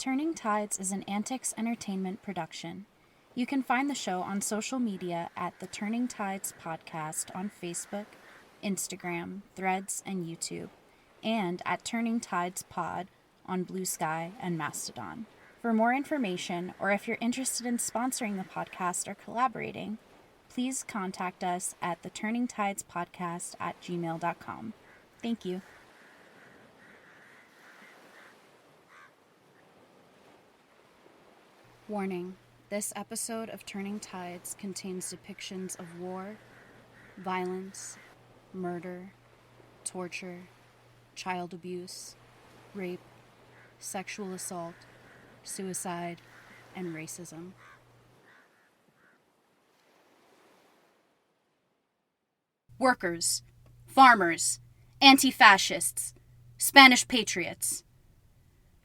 Turning Tides is an AntiKs entertainment production. You can find the show on social media at the Turning Tides Podcast on Facebook, Instagram, Threads, and YouTube, and at Turning Tides Pod on Bluesky and Mastodon. For more information, or if you're interested in sponsoring the podcast or collaborating, please contact us at the Turning Tides Podcast at gmail.com. Thank you. Warning. This episode of Turning Tides contains depictions of war, violence, murder, torture, child abuse, rape, sexual assault, suicide, and racism. Workers, farmers, anti-fascists, Spanish patriots.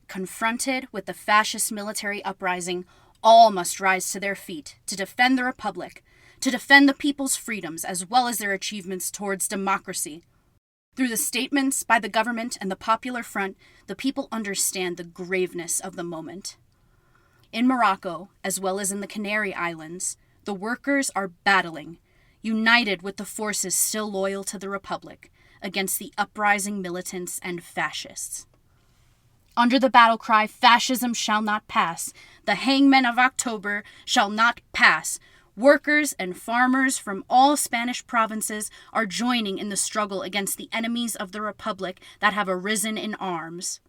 Confronted with the fascist military uprising, all must rise to their feet to defend the Republic, to defend the people's freedoms as well as their achievements towards democracy. Through the statements by the government and the Popular Front, the people understand the graveness of the moment. In Morocco, as well as in the Canary Islands, the workers are battling, united with the forces still loyal to the Republic, against the uprising militants and fascists. Under the battle cry, "Fascism shall not pass," the hangmen of October shall not pass. Workers and farmers from all Spanish provinces are joining in the struggle against the enemies of the Republic that have arisen in arms.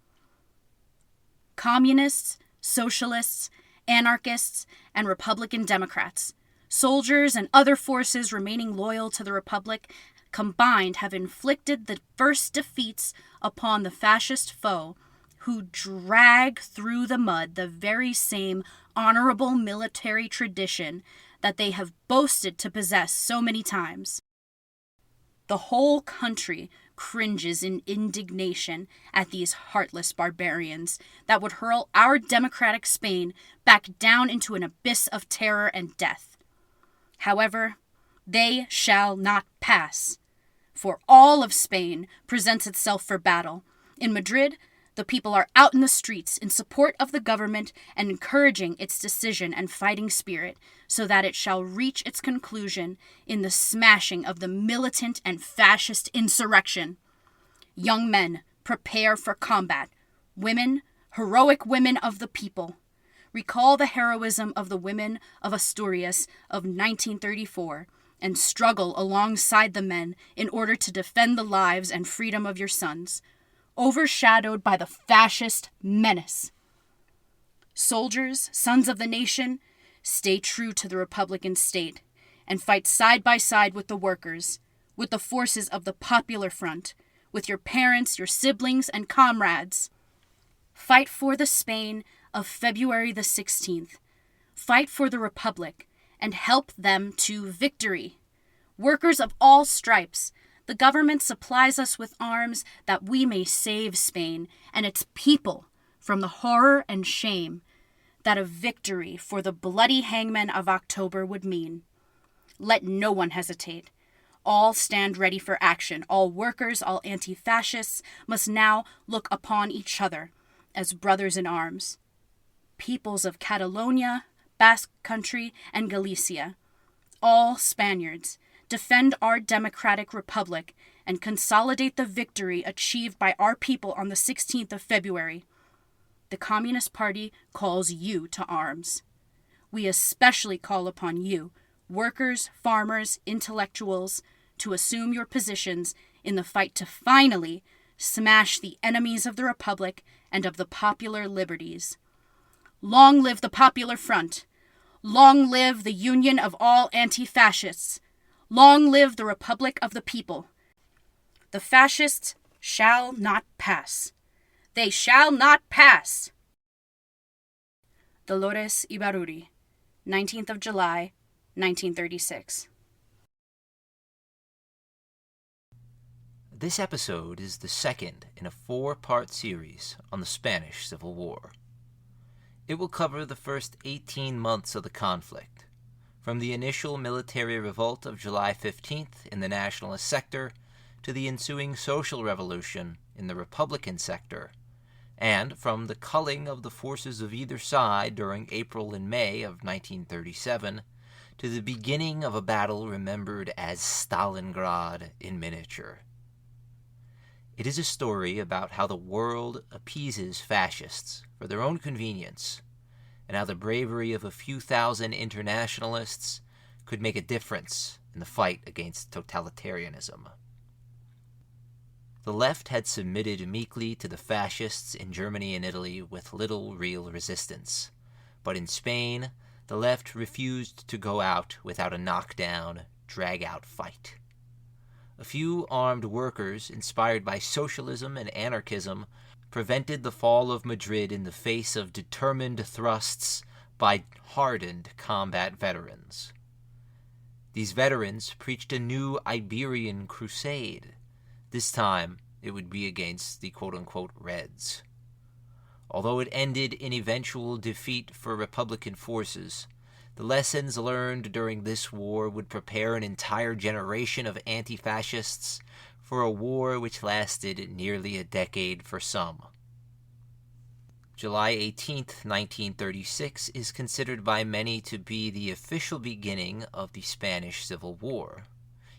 Communists, socialists, anarchists, and Republican Democrats, soldiers and other forces remaining loyal to the Republic, combined have inflicted the first defeats upon the fascist foe, who drag through the mud the very same honorable military tradition that they have boasted to possess so many times. The whole country cringes in indignation at these heartless barbarians that would hurl our democratic Spain back down into an abyss of terror and death. However, they shall not pass, for all of Spain presents itself for battle. In Madrid, the people are out in the streets in support of the government and encouraging its decision and fighting spirit so that it shall reach its conclusion in the smashing of the militant and fascist insurrection. Young men, prepare for combat. Women, heroic women of the people. Recall the heroism of the women of Asturias of 1934 and struggle alongside the men in order to defend the lives and freedom of your sons, overshadowed by the fascist menace. Soldiers, sons of the nation, stay true to the Republican state and fight side by side with the workers, with the forces of the Popular Front, with your parents, your siblings, and comrades. Fight for the Spain of February the 16th. Fight for the Republic and help them to victory. Workers of all stripes, the government supplies us with arms that we may save Spain and its people from the horror and shame that a victory for the bloody hangmen of October would mean. Let no one hesitate. All stand ready for action. All workers, all anti-fascists must now look upon each other as brothers in arms. Peoples of Catalonia, Basque Country, and Galicia, all Spaniards, defend our democratic republic and consolidate the victory achieved by our people on the 16th of February. The Communist Party calls you to arms. We especially call upon you, workers, farmers, intellectuals, to assume your positions in the fight to finally smash the enemies of the Republic and of the popular liberties. Long live the Popular Front! Long live the Union of all anti-fascists! Long live the Republic of the People! The fascists shall not pass. They shall not pass! Dolores Ibarruri, 19th of July, 1936. This episode is the second in a 4-part series on the Spanish Civil War. It will cover the first 18 months of the conflict, from the initial military revolt of July 15th in the nationalist sector to the ensuing social revolution in the Republican sector, and from the culling of the forces of either side during April and May of 1937 to the beginning of a battle remembered as Stalingrad in miniature. It is a story about how the world appeases fascists for their own convenience, and how the bravery of a few thousand internationalists could make a difference in the fight against totalitarianism. The left had submitted meekly to the fascists in Germany and Italy with little real resistance, but in Spain, the left refused to go out without a knockdown, drag-out fight. A few armed workers, inspired by socialism and anarchism, prevented the fall of Madrid in the face of determined thrusts by hardened combat veterans. These veterans preached a new Iberian crusade. This time, it would be against the quote-unquote Reds. Although it ended in eventual defeat for Republican forces, the lessons learned during this war would prepare an entire generation of anti-fascists for a war which lasted nearly a decade for some. July 18th, 1936 is considered by many to be the official beginning of the Spanish Civil War.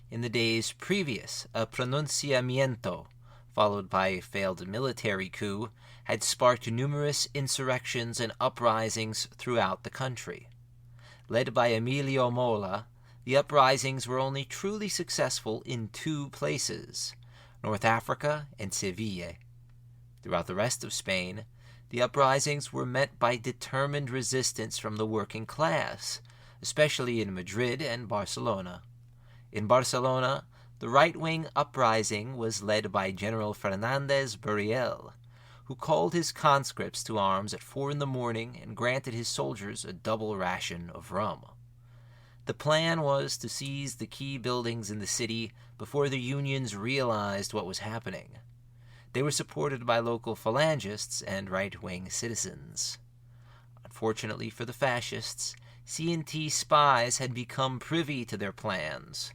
In the days previous, a pronunciamiento, followed by a failed military coup, had sparked numerous insurrections and uprisings throughout the country. Led by Emilio Mola, the uprisings were only truly successful in two places, North Africa and Seville. Throughout the rest of Spain, the uprisings were met by determined resistance from the working class, especially in Madrid and Barcelona. In Barcelona, the right-wing uprising was led by General Fernández Buriel, who called his conscripts to arms at 4 a.m. and granted his soldiers a double ration of rum. The plan was to seize the key buildings in the city before the unions realized what was happening. They were supported by local phalangists and right-wing citizens. Unfortunately for the fascists, C&T spies had become privy to their plans.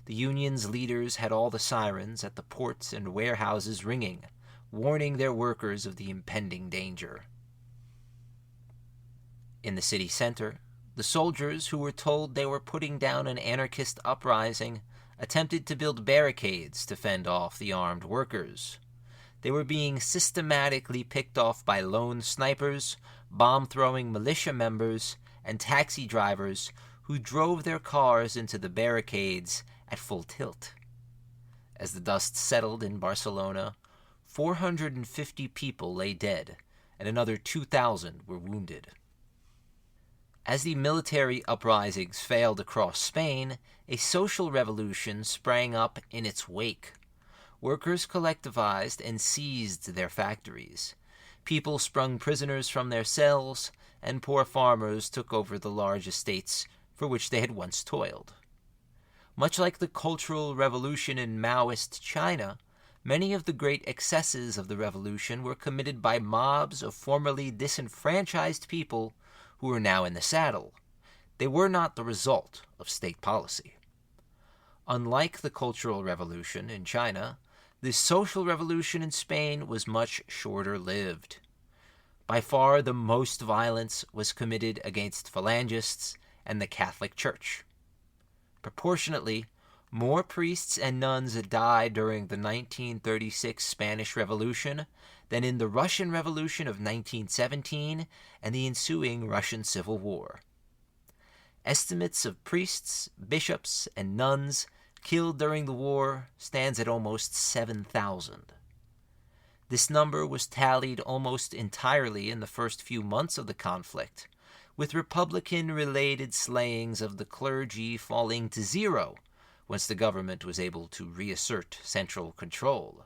The union's leaders had all the sirens at the ports and warehouses ringing, warning their workers of the impending danger. In the city center, the soldiers, who were told they were putting down an anarchist uprising, attempted to build barricades to fend off the armed workers. They were being systematically picked off by lone snipers, bomb-throwing militia members, and taxi drivers who drove their cars into the barricades at full tilt. As the dust settled in Barcelona, 450 people lay dead, and another 2,000 were wounded. As the military uprisings failed across Spain, a social revolution sprang up in its wake. Workers collectivized and seized their factories. People sprung prisoners from their cells, and poor farmers took over the large estates for which they had once toiled. Much like the Cultural Revolution in Maoist China, many of the great excesses of the revolution were committed by mobs of formerly disenfranchised people who were now in the saddle. They were not the result of state policy. Unlike the Cultural Revolution in China, the social revolution in Spain was much shorter-lived. By far the most violence was committed against phalangists and the Catholic Church. Proportionately, more priests and nuns died during the 1936 Spanish Revolution than in the Russian Revolution of 1917 and the ensuing Russian Civil War. Estimates of priests, bishops, and nuns killed during the war stands at almost 7,000. This number was tallied almost entirely in the first few months of the conflict, with Republican-related slayings of the clergy falling to zero once the government was able to reassert central control.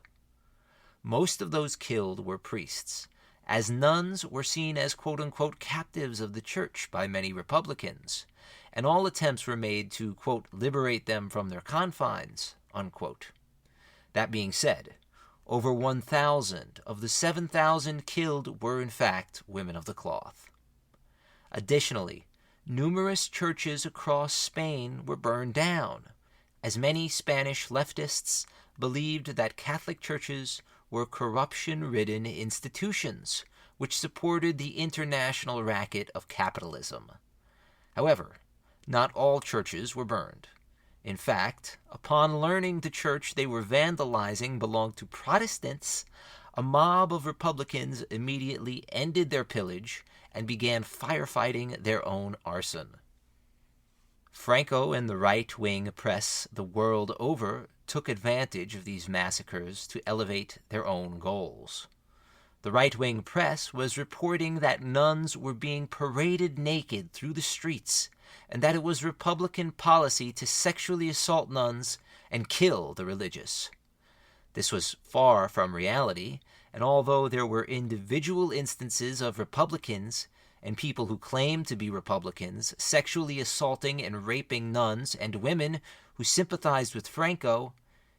Most of those killed were priests, as nuns were seen as quote-unquote captives of the church by many Republicans, and all attempts were made to, quote, liberate them from their confines, unquote. That being said, over 1,000 of the 7,000 killed were in fact women of the cloth. Additionally, numerous churches across Spain were burned down, as many Spanish leftists believed that Catholic churches were corruption-ridden institutions which supported the international racket of capitalism. However, not all churches were burned. In fact, upon learning the church they were vandalizing belonged to Protestants, a mob of Republicans immediately ended their pillage and began firefighting their own arson. Franco and the right-wing press the world over took advantage of these massacres to elevate their own goals. The right-wing press was reporting that nuns were being paraded naked through the streets, and that it was Republican policy to sexually assault nuns and kill the religious. This was far from reality, and although there were individual instances of Republicans and people who claimed to be Republicans sexually assaulting and raping nuns and women who sympathized with Franco,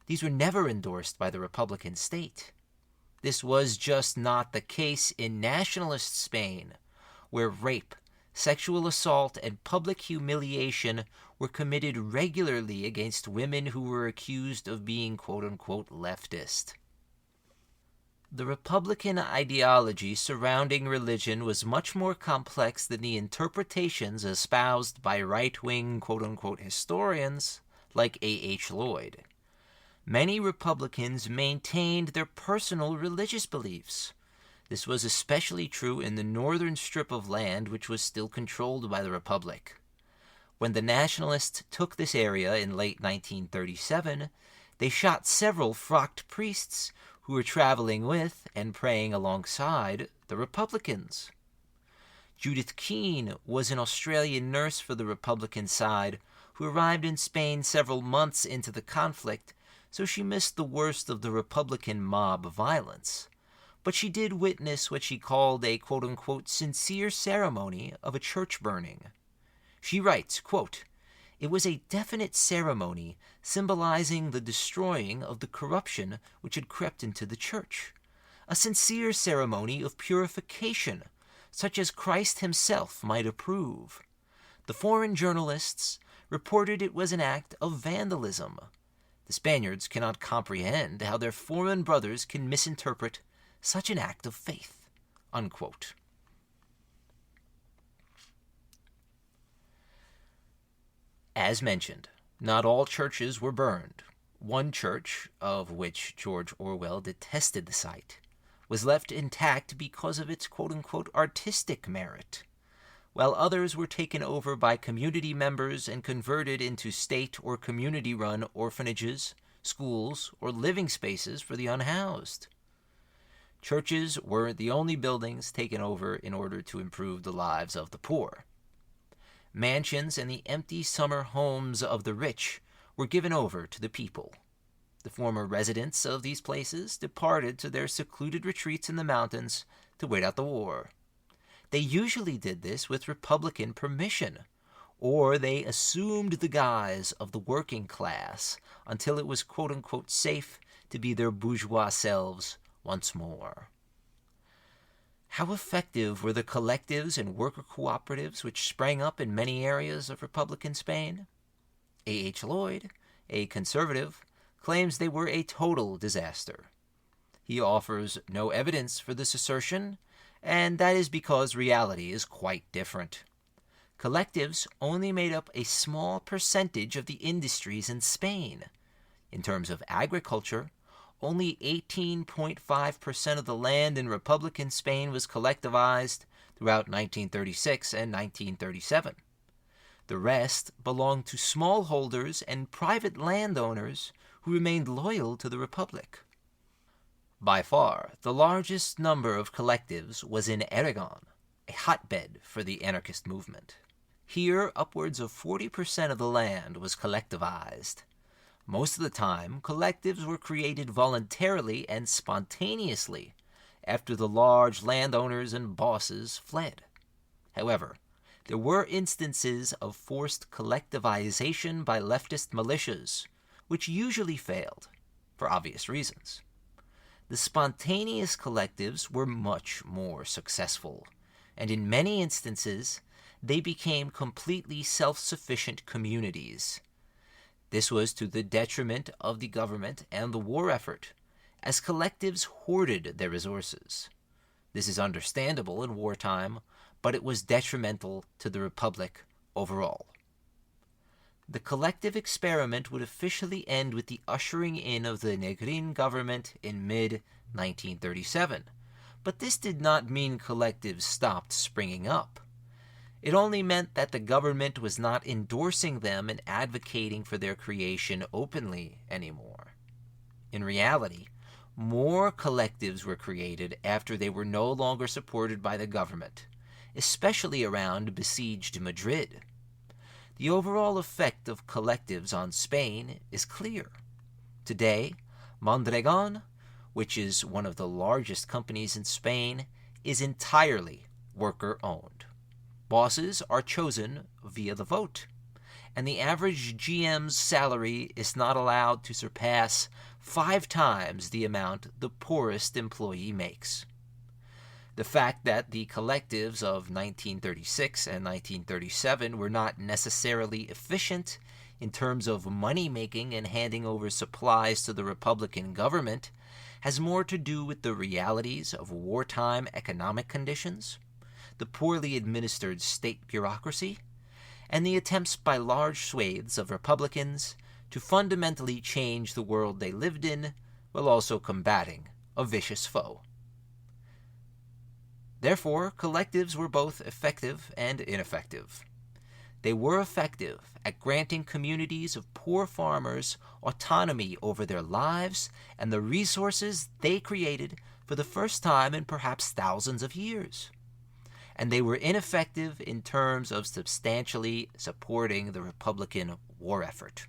these were never endorsed by the Republican state. This was just not the case in nationalist Spain, where rape, sexual assault, and public humiliation were committed regularly against women who were accused of being quote-unquote leftist. The Republican ideology surrounding religion was much more complex than the interpretations espoused by right-wing quote-unquote historians like A.H. Lloyd. Many Republicans maintained their personal religious beliefs. This was especially true in the northern strip of land which was still controlled by the Republic. When the Nationalists took this area in late 1937, they shot several frocked priests who were traveling with and praying alongside the Republicans. Judith Keene was an Australian nurse for the Republican side who arrived in Spain several months into the conflict, so she missed the worst of the Republican mob violence. But she did witness what she called a quote-unquote sincere ceremony of a church burning. She writes, quote, "It was a definite ceremony symbolizing the destroying of the corruption which had crept into the church. A sincere ceremony of purification, such as Christ himself might approve. The foreign journalists reported it was an act of vandalism. The Spaniards cannot comprehend how their foreign brothers can misinterpret such an act of faith." Unquote. As mentioned, not all churches were burned. One church, of which George Orwell detested the site, was left intact because of its quote-unquote artistic merit, while others were taken over by community members and converted into state or community-run orphanages, schools, or living spaces for the unhoused. Churches weren't the only buildings taken over in order to improve the lives of the poor. Mansions and the empty summer homes of the rich were given over to the people. The former residents of these places departed to their secluded retreats in the mountains to wait out the war. They usually did this with Republican permission, or they assumed the guise of the working class until it was quote-unquote safe to be their bourgeois selves once more. How effective were the collectives and worker cooperatives which sprang up in many areas of Republican Spain? A.H. Lloyd, a conservative, claims they were a total disaster. He offers no evidence for this assertion, and that is because reality is quite different. Collectives only made up a small percentage of the industries in Spain. In terms of agriculture, only 18.5% of the land in Republican Spain was collectivized throughout 1936 and 1937. The rest belonged to smallholders and private landowners who remained loyal to the Republic. By far, the largest number of collectives was in Aragon, a hotbed for the anarchist movement. Here, upwards of 40% of the land was collectivized. Most of the time, collectives were created voluntarily and spontaneously after the large landowners and bosses fled. However, there were instances of forced collectivization by leftist militias, which usually failed, for obvious reasons. The spontaneous collectives were much more successful, and in many instances, they became completely self-sufficient communities. This was to the detriment of the government and the war effort, as collectives hoarded their resources. This is understandable in wartime, but it was detrimental to the Republic overall. The collective experiment would officially end with the ushering in of the Negrin government in mid-1937, but this did not mean collectives stopped springing up. It only meant that the government was not endorsing them and advocating for their creation openly anymore. In reality, more collectives were created after they were no longer supported by the government, especially around besieged Madrid. The overall effect of collectives on Spain is clear. Today, Mondragon, which is one of the largest companies in Spain, is entirely worker-owned. Bosses are chosen via the vote, and the average GM's salary is not allowed to surpass 5 times the amount the poorest employee makes. The fact that the collectives of 1936 and 1937 were not necessarily efficient in terms of money-making and handing over supplies to the Republican government has more to do with the realities of wartime economic conditions, the poorly administered state bureaucracy, and the attempts by large swathes of Republicans to fundamentally change the world they lived in while also combating a vicious foe. Therefore, collectives were both effective and ineffective. They were effective at granting communities of poor farmers autonomy over their lives and the resources they created for the first time in perhaps thousands of years. And they were ineffective in terms of substantially supporting the Republican war effort.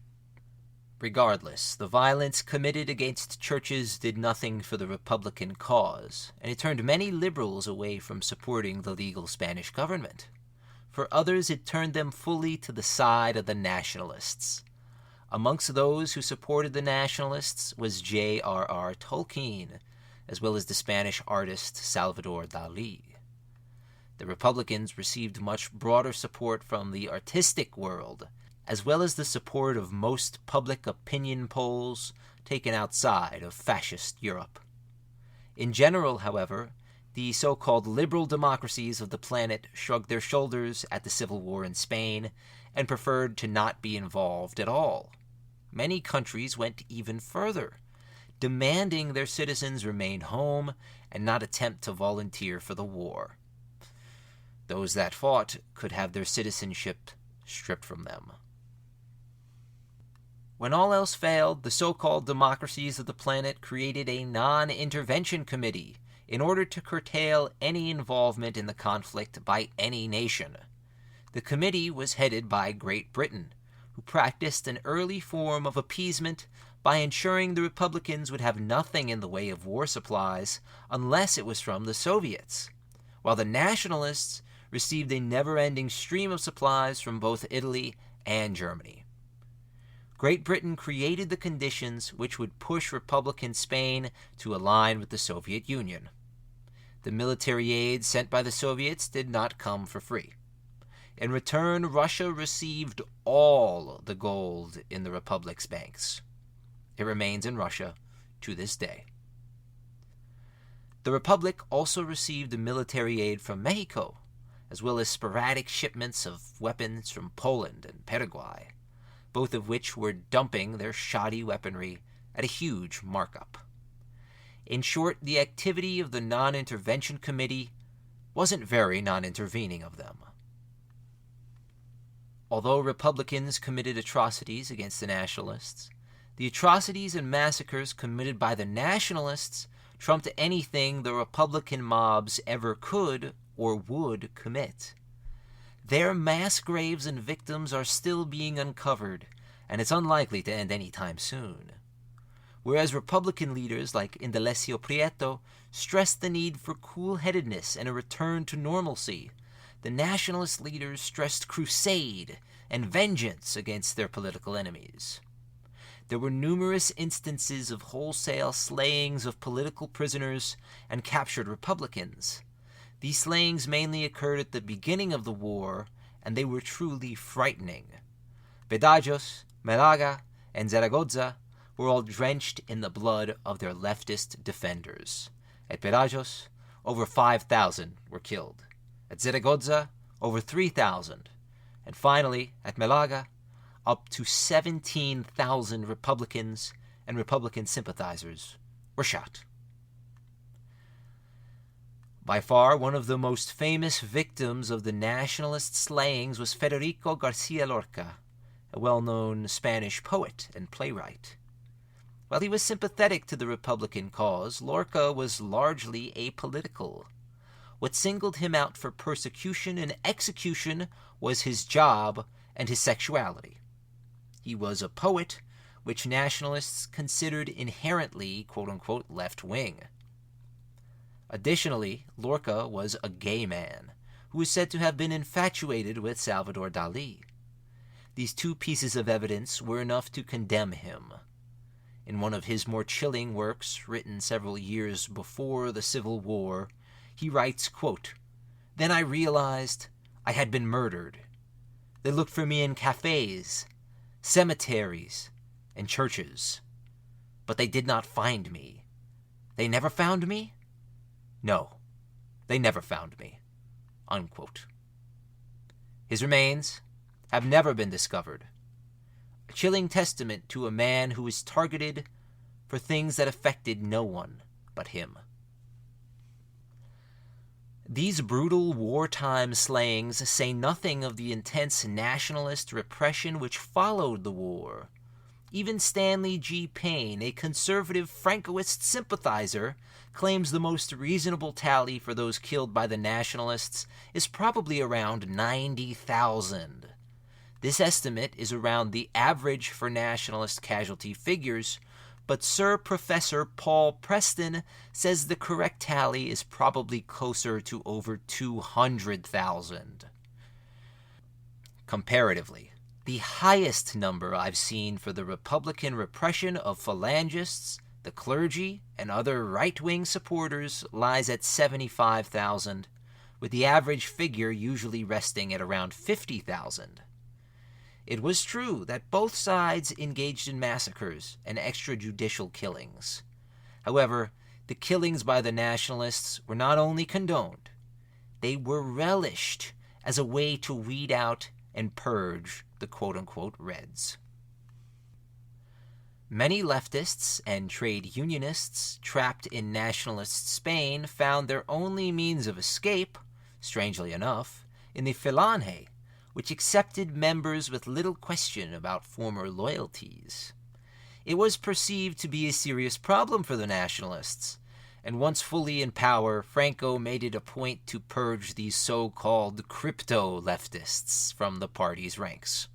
Regardless, the violence committed against churches did nothing for the Republican cause, and it turned many liberals away from supporting the legal Spanish government. For others, it turned them fully to the side of the nationalists. Amongst those who supported the nationalists was J.R.R. Tolkien, as well as the Spanish artist Salvador Dalí. The Republicans received much broader support from the artistic world, as well as the support of most public opinion polls taken outside of fascist Europe. In general, however, the so-called liberal democracies of the planet shrugged their shoulders at the civil war in Spain and preferred to not be involved at all. Many countries went even further, demanding their citizens remain home and not attempt to volunteer for the war. Those that fought could have their citizenship stripped from them. When all else failed, the so-called democracies of the planet created a non-intervention committee in order to curtail any involvement in the conflict by any nation. The committee was headed by Great Britain, who practiced an early form of appeasement by ensuring the Republicans would have nothing in the way of war supplies unless it was from the Soviets, while the nationalists received a never-ending stream of supplies from both Italy and Germany. Great Britain created the conditions which would push Republican Spain to align with the Soviet Union. The military aid sent by the Soviets did not come for free. In return, Russia received all the gold in the Republic's banks. It remains in Russia to this day. The Republic also received military aid from Mexico, as well as sporadic shipments of weapons from Poland and Paraguay, both of which were dumping their shoddy weaponry at a huge markup. In short, the activity of the non-intervention committee wasn't very non-intervening of them. Although Republicans committed atrocities against the nationalists, the atrocities and massacres committed by the nationalists trumped anything the Republican mobs ever could or would commit. Their mass graves and victims are still being uncovered, and it's unlikely to end anytime soon. Whereas Republican leaders like Indalecio Prieto stressed the need for cool-headedness and a return to normalcy, the nationalist leaders stressed crusade and vengeance against their political enemies. There were numerous instances of wholesale slayings of political prisoners and captured Republicans. These slayings mainly occurred at the beginning of the war, and they were truly frightening. Badajoz, Malaga, and Zaragoza were all drenched in the blood of their leftist defenders. At Badajoz, over 5,000 were killed. At Zaragoza, over 3,000. And finally, at Malaga, up to 17,000 Republicans and Republican sympathizers were shot. By far, one of the most famous victims of the nationalist slayings was Federico Garcia Lorca, a well-known Spanish poet and playwright. While he was sympathetic to the Republican cause, Lorca was largely apolitical. What singled him out for persecution and execution was his job and his sexuality. He was a poet, which nationalists considered inherently, quote-unquote, left-wing. Additionally, Lorca was a gay man, who is said to have been infatuated with Salvador Dalí. These two pieces of evidence were enough to condemn him. In one of his more chilling works, written several years before the Civil War, he writes, quote, "Then I realized I had been murdered. They looked for me in cafes, cemeteries, and churches. But they did not find me. They never found me? No, they never found me." Unquote. His remains have never been discovered. A chilling testament to a man who was targeted for things that affected no one but him. These brutal wartime slayings say nothing of the intense nationalist repression which followed the war. Even Stanley G. Payne, a conservative Francoist sympathizer, claims the most reasonable tally for those killed by the nationalists is probably around 90,000. This estimate is around the average for nationalist casualty figures, but Sir Professor Paul Preston says the correct tally is probably closer to over 200,000. Comparatively, the highest number I've seen for the Republican repression of phalangists, the clergy, and other right-wing supporters lies at 75,000, with the average figure usually resting at around 50,000. It was true that both sides engaged in massacres and extrajudicial killings. However, the killings by the nationalists were not only condoned, they were relished as a way to weed out and purge the quote-unquote Reds. Many leftists and trade unionists trapped in nationalist Spain found their only means of escape, strangely enough, in the Falange, which accepted members with little question about former loyalties. It was perceived to be a serious problem for the nationalists, and once fully in power, Franco made it a point to purge these so-called crypto-leftists from the party's ranks.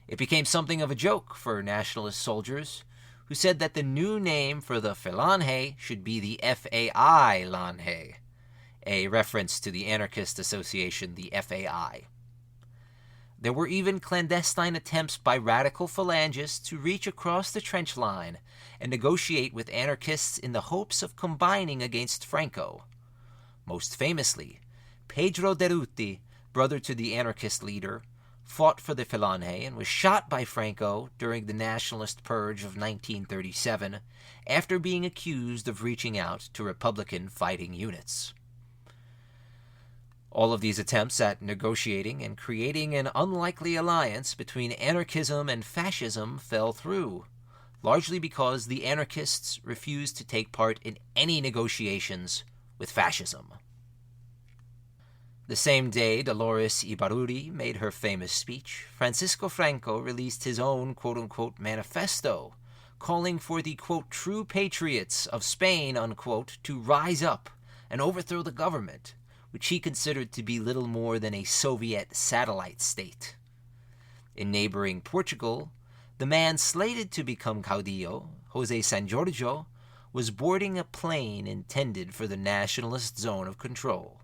It became something of a joke for nationalist soldiers, who said that the new name for the Falange should be the FAI Lange, a reference to the anarchist association, the FAI. There were even clandestine attempts by radical phalangists to reach across the trench line and negotiate with anarchists in the hopes of combining against Franco. Most famously, Pedro Derruti, brother to the anarchist leader, fought for the Falange and was shot by Franco during the nationalist purge of 1937 after being accused of reaching out to Republican fighting units. All of these attempts at negotiating and creating an unlikely alliance between anarchism and fascism fell through, largely because the anarchists refused to take part in any negotiations with fascism. The same day Dolores Ibarruri made her famous speech, Francisco Franco released his own quote-unquote manifesto, calling for the quote true patriots of Spain unquote to rise up and overthrow the government, which he considered to be little more than a Soviet satellite state. In neighboring Portugal, the man slated to become caudillo, José Sanjorjo, was boarding a plane intended for the nationalist zone of control.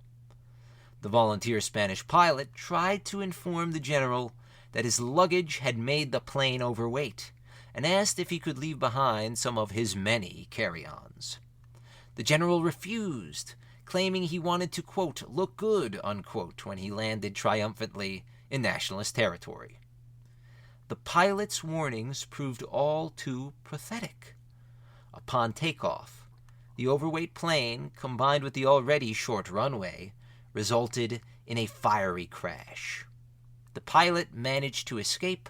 The volunteer Spanish pilot tried to inform the general that his luggage had made the plane overweight and asked if he could leave behind some of his many carry-ons. The general refused, claiming he wanted to, quote, look good, unquote, when he landed triumphantly in nationalist territory. the pilot's warnings proved all too pathetic. Upon takeoff, the overweight plane, combined with the already short runway, resulted in a fiery crash. The pilot managed to escape,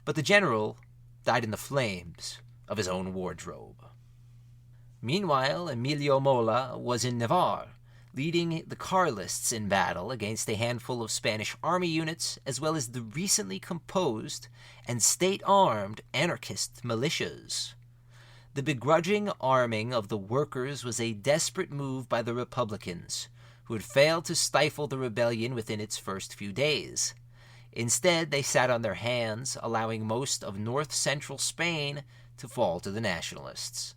but the general died in the flames of his own wardrobe. Meanwhile, Emilio Mola was in Navarre, leading the Carlists in battle against a handful of Spanish army units, as well as the recently composed and state-armed anarchist militias. The begrudging arming of the workers was a desperate move by the Republicans, who had failed to stifle the rebellion within its first few days. Instead, they sat on their hands, allowing most of north-central Spain to fall to the nationalists.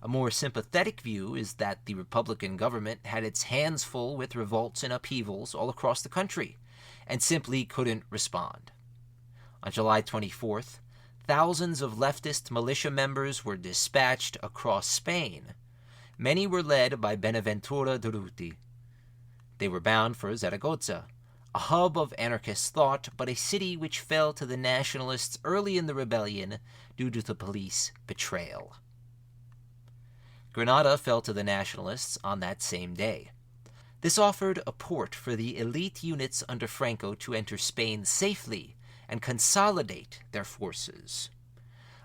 A more sympathetic view is that the Republican government had its hands full with revolts and upheavals all across the country, and simply couldn't respond. On July 24th, thousands of leftist militia members were dispatched across Spain. Many were led by Benaventura Durruti. They were bound for Zaragoza, a hub of anarchist thought, but a city which fell to the nationalists early in the rebellion due to the police betrayal. Granada fell to the nationalists on that same day. This offered a port for the elite units under Franco to enter Spain safely and consolidate their forces.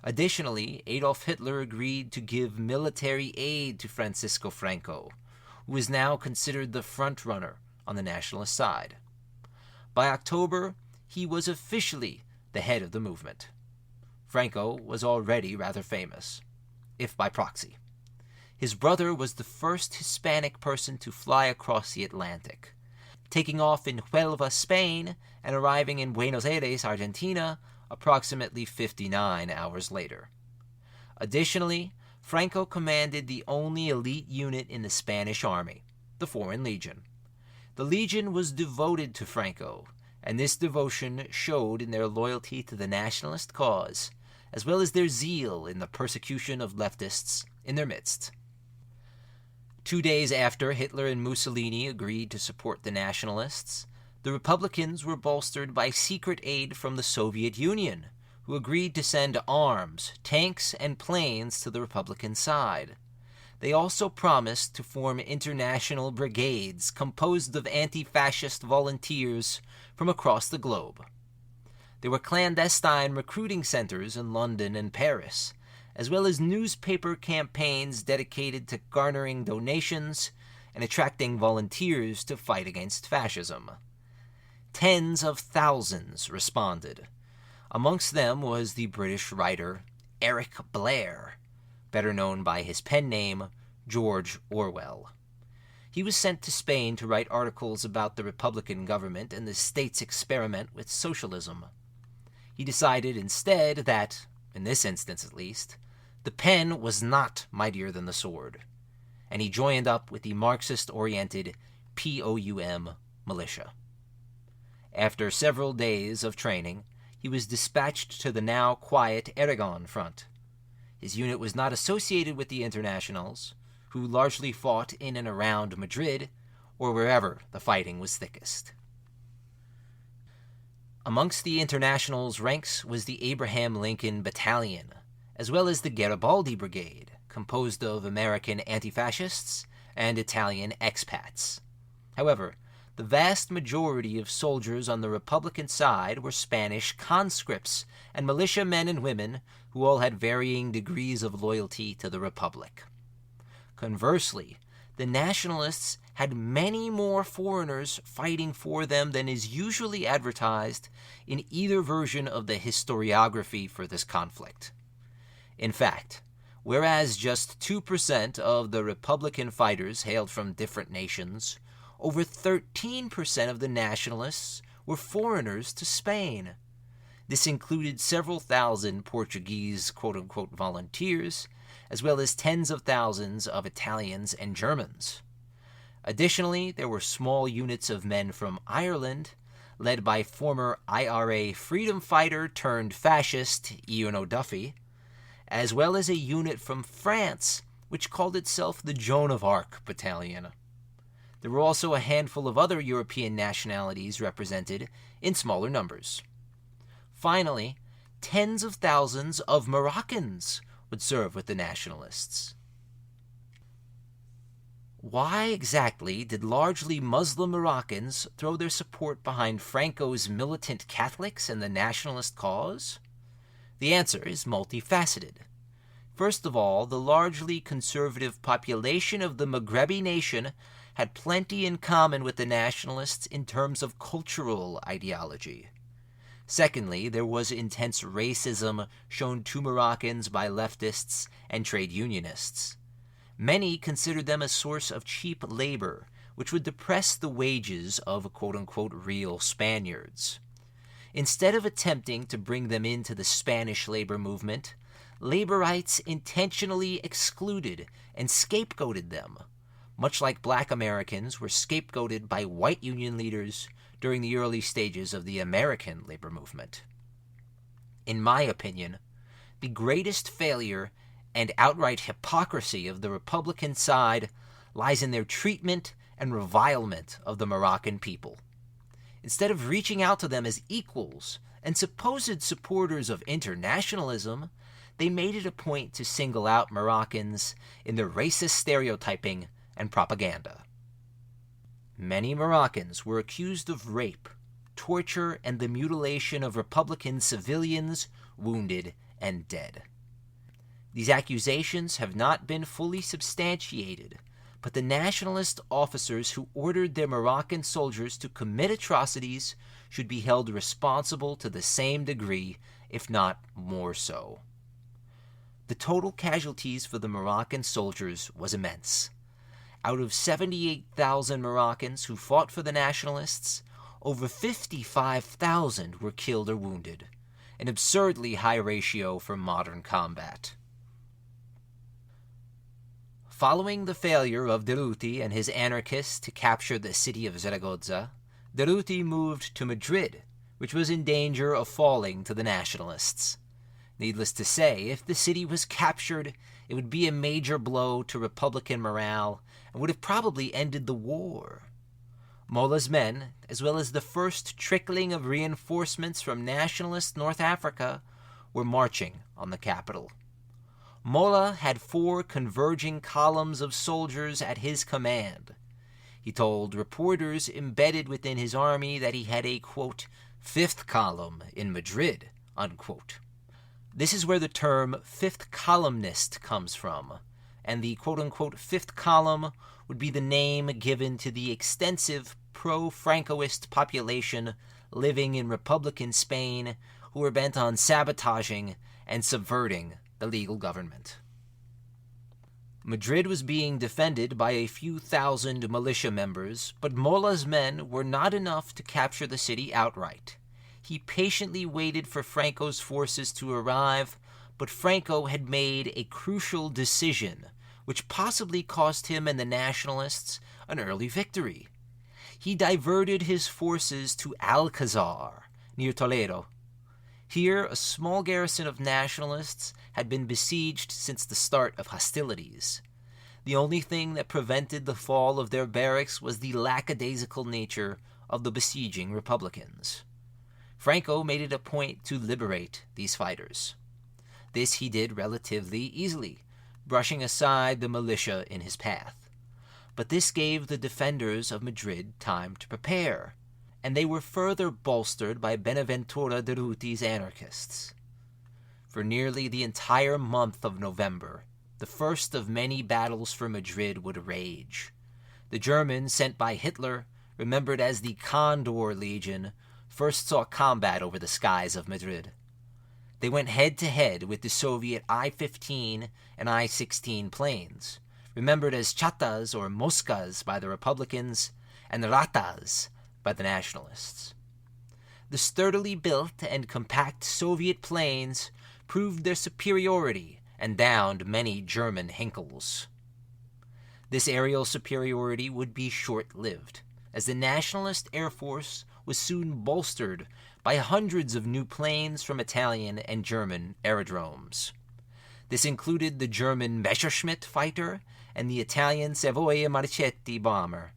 Additionally, Adolf Hitler agreed to give military aid to Francisco Franco, who was now considered the front-runner on the nationalist side. By October, he was officially the head of the movement. Franco was already rather famous, if by proxy. His brother was the first Hispanic person to fly across the Atlantic, taking off in Huelva, Spain, and arriving in Buenos Aires, Argentina, approximately 59 hours later. Additionally, Franco commanded the only elite unit in the Spanish army, the Foreign Legion. The Legion was devoted to Franco, and this devotion showed in their loyalty to the nationalist cause, as well as their zeal in the persecution of leftists in their midst. 2 days after Hitler and Mussolini agreed to support the nationalists, the Republicans were bolstered by secret aid from the Soviet Union, who agreed to send arms, tanks, and planes to the Republican side. They also promised to form international brigades composed of anti-fascist volunteers from across the globe. There were clandestine recruiting centers in London and Paris, as well as newspaper campaigns dedicated to garnering donations and attracting volunteers to fight against fascism. Tens of thousands responded. Amongst them was the British writer Eric Blair, better known by his pen name George Orwell. He was sent to Spain to write articles about the Republican government and the state's experiment with socialism. He decided instead that, in this instance at least, the pen was not mightier than the sword, and he joined up with the Marxist-oriented POUM militia. After several days of training, he was dispatched to the now quiet Aragon front. His unit was not associated with the Internationals, who largely fought in and around Madrid, or wherever the fighting was thickest. Amongst the Internationals' ranks was the Abraham Lincoln Battalion, as well as the Garibaldi Brigade, composed of American anti-fascists and Italian expats. However, the vast majority of soldiers on the Republican side were Spanish conscripts and militia men and women who all had varying degrees of loyalty to the Republic. Conversely, the Nationalists had many more foreigners fighting for them than is usually advertised in either version of the historiography for this conflict. In fact, whereas just 2% of the Republican fighters hailed from different nations, over 13% of the Nationalists were foreigners to Spain. This included several thousand Portuguese quote-unquote volunteers, as well as tens of thousands of Italians and Germans. Additionally, there were small units of men from Ireland, led by former IRA freedom fighter turned fascist Ian O'Duffy, as well as a unit from France, which called itself the Joan of Arc Battalion. There were also a handful of other European nationalities represented in smaller numbers. Finally, tens of thousands of Moroccans would serve with the nationalists. Why exactly did largely Muslim Moroccans throw their support behind Franco's militant Catholics and the nationalist cause? The answer is multifaceted. First of all, the largely conservative population of the Maghrebi nation had plenty in common with the nationalists in terms of cultural ideology. Secondly, there was intense racism shown to Moroccans by leftists and trade unionists. Many considered them a source of cheap labor, which would depress the wages of quote-unquote real Spaniards. Instead of attempting to bring them into the Spanish labor movement, laborites intentionally excluded and scapegoated them, much like black Americans were scapegoated by white union leaders during the early stages of the American labor movement. In my opinion, the greatest failure and outright hypocrisy of the Republican side lies in their treatment and revilement of the Moroccan people. Instead of reaching out to them as equals and supposed supporters of internationalism, they made it a point to single out Moroccans in their racist stereotyping and propaganda. Many Moroccans were accused of rape, torture, and the mutilation of Republican civilians, wounded, and dead. These accusations have not been fully substantiated, but the nationalist officers who ordered their Moroccan soldiers to commit atrocities should be held responsible to the same degree, if not more so. The total casualties for the Moroccan soldiers was immense. Out of 78,000 Moroccans who fought for the nationalists, over 55,000 were killed or wounded, an absurdly high ratio for modern combat. Following the failure of Durruti and his anarchists to capture the city of Zaragoza, Durruti moved to Madrid, which was in danger of falling to the nationalists. Needless to say, if the city was captured, it would be a major blow to Republican morale and would have probably ended the war. Molla's men, as well as the first trickling of reinforcements from nationalist North Africa, were marching on the capital. Molla had 4 converging columns of soldiers at his command. He told reporters embedded within his army that he had a, quote, 5th column in Madrid, unquote. This is where the term 5th columnist comes from, and the quote-unquote 5th column would be the name given to the extensive pro-Francoist population living in Republican Spain who were bent on sabotaging and subverting the legal government. Madrid was being defended by a few thousand militia members, but Molla's men were not enough to capture the city outright. He patiently waited for Franco's forces to arrive, but Franco had made a crucial decision, which possibly cost him and the nationalists an early victory. He diverted his forces to Alcazar, near Toledo. Here, a small garrison of nationalists had been besieged since the start of hostilities. The only thing that prevented the fall of their barracks was the lackadaisical nature of the besieging Republicans. Franco made it a point to liberate these fighters. This he did relatively easily, brushing aside the militia in his path. But this gave the defenders of Madrid time to prepare, and they were further bolstered by Benaventura Durruti's anarchists. For nearly the entire month of November, the first of many battles for Madrid would rage. The Germans sent by Hitler, remembered as the Condor Legion, first saw combat over the skies of Madrid. They went head-to-head with the Soviet I-15 and I-16 planes, remembered as Chatas or Moscas by the Republicans, and Ratas by the nationalists. The sturdily built and compact Soviet planes proved their superiority and downed many German Hinkels. This aerial superiority would be short-lived, as the nationalist Air Force was soon bolstered by hundreds of new planes from Italian and German aerodromes. This included the German Messerschmitt fighter and the Italian Savoia Marchetti bomber.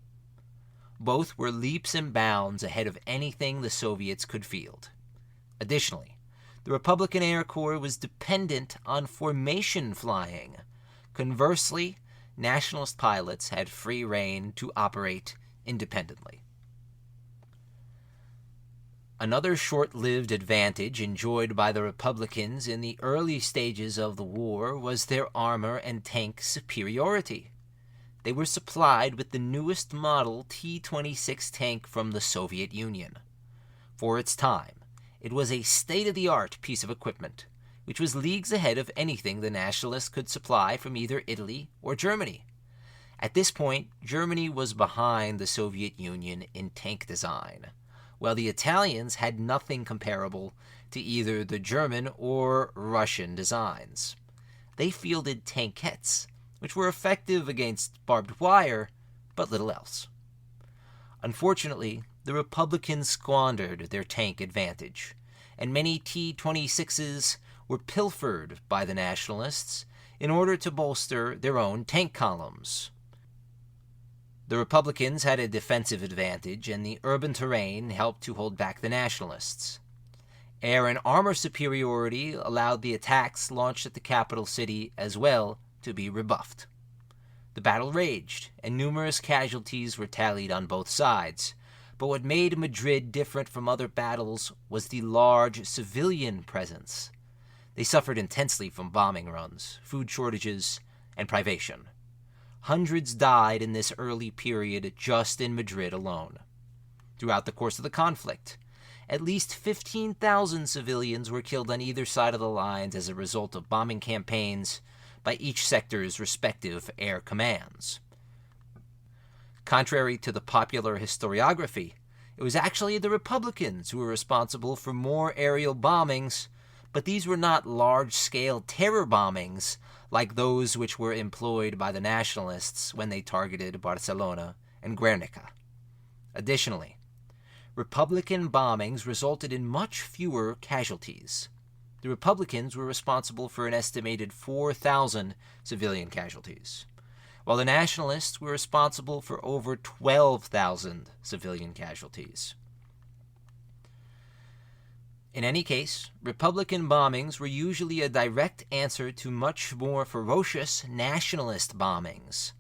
Both were leaps and bounds ahead of anything the Soviets could field. Additionally, The Republican Air Corps was dependent on formation flying. Conversely, nationalist pilots had free rein to operate independently. Another short-lived advantage enjoyed by the Republicans in the early stages of the war was their armor and tank superiority. They were supplied with the newest model T-26 tank from the Soviet Union. For its time, it was a state-of-the-art piece of equipment, which was leagues ahead of anything the nationalists could supply from either Italy or Germany. At this point, Germany was behind the Soviet Union in tank design, while the Italians had nothing comparable to either the German or Russian designs. They fielded tankettes, which were effective against barbed wire, but little else. Unfortunately, the Republicans squandered their tank advantage, and many T-26s were pilfered by the nationalists in order to bolster their own tank columns. The Republicans had a defensive advantage, and the urban terrain helped to hold back the nationalists. Air and armor superiority allowed the attacks launched at the capital city as well to be rebuffed. The battle raged, and numerous casualties were tallied on both sides, but what made Madrid different from other battles was the large civilian presence. They suffered intensely from bombing runs, food shortages, and privation. Hundreds died in this early period just in Madrid alone. Throughout the course of the conflict, at least 15,000 civilians were killed on either side of the lines as a result of bombing campaigns by each sector's respective air commands. Contrary to the popular historiography, it was actually the Republicans who were responsible for more aerial bombings, but these were not large-scale terror bombings like those which were employed by the nationalists when they targeted Barcelona and Guernica. Additionally, Republican bombings resulted in much fewer casualties. The Republicans were responsible for an estimated 4,000 civilian casualties, while the nationalists were responsible for over 12,000 civilian casualties. In any case, Republican bombings were usually a direct answer to much more ferocious nationalist bombings.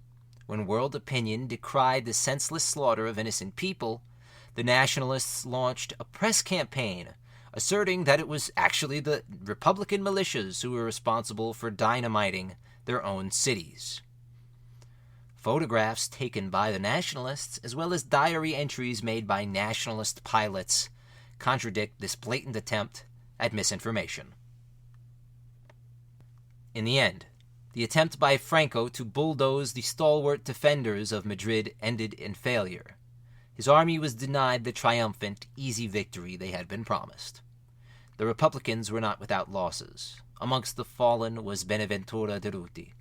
When world opinion decried the senseless slaughter of innocent people, the nationalists launched a press campaign asserting that it was actually the Republican militias who were responsible for dynamiting their own cities. Photographs taken by the nationalists, as well as diary entries made by nationalist pilots, contradict this blatant attempt at misinformation. In the end, the attempt by Franco to bulldoze the stalwart defenders of Madrid ended in failure. His army was denied the triumphant, easy victory they had been promised. The Republicans were not without losses. Amongst the fallen was Beneventura Durruti.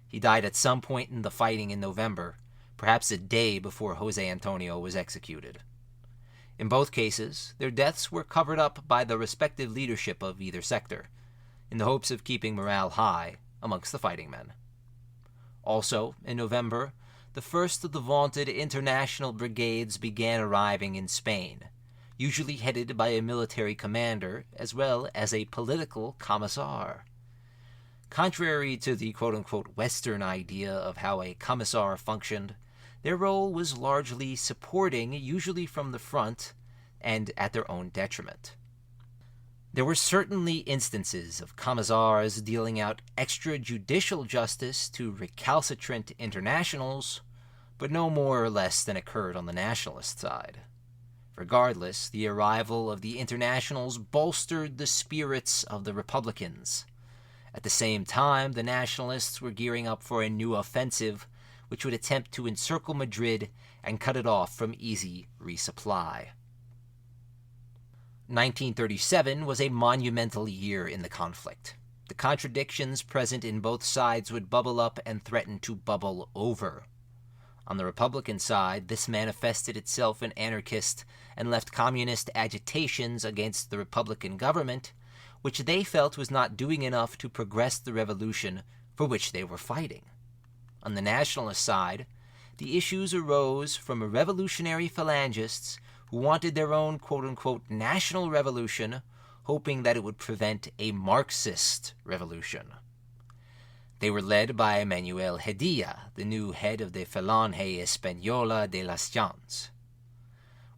He died at some point in the fighting in November, perhaps a day before Jose Antonio was executed. In both cases, their deaths were covered up by the respective leadership of either sector, in the hopes of keeping morale high amongst the fighting men. Also, in November, the first of the vaunted international brigades began arriving in Spain, usually headed by a military commander as well as a political commissar. Contrary to the quote-unquote Western idea of how a commissar functioned, their role was largely supporting, usually from the front, and at their own detriment. There were certainly instances of commissars dealing out extrajudicial justice to recalcitrant internationals, but no more or less than occurred on the nationalist side. Regardless, the arrival of the internationals bolstered the spirits of the Republicans. At the same time, the nationalists were gearing up for a new offensive, which would attempt to encircle Madrid and cut it off from easy resupply. 1937 was a monumental year in the conflict. The contradictions present in both sides would bubble up and threaten to bubble over. On the Republican side, this manifested itself in anarchist and left communist agitations against the Republican government, which they felt was not doing enough to progress the revolution for which they were fighting. On the nationalist side, the issues arose from revolutionary phalangists who wanted their own quote-unquote national revolution, hoping that it would prevent a Marxist revolution. They were led by Manuel Hedilla, the new head of the Falange Española de las Llanes.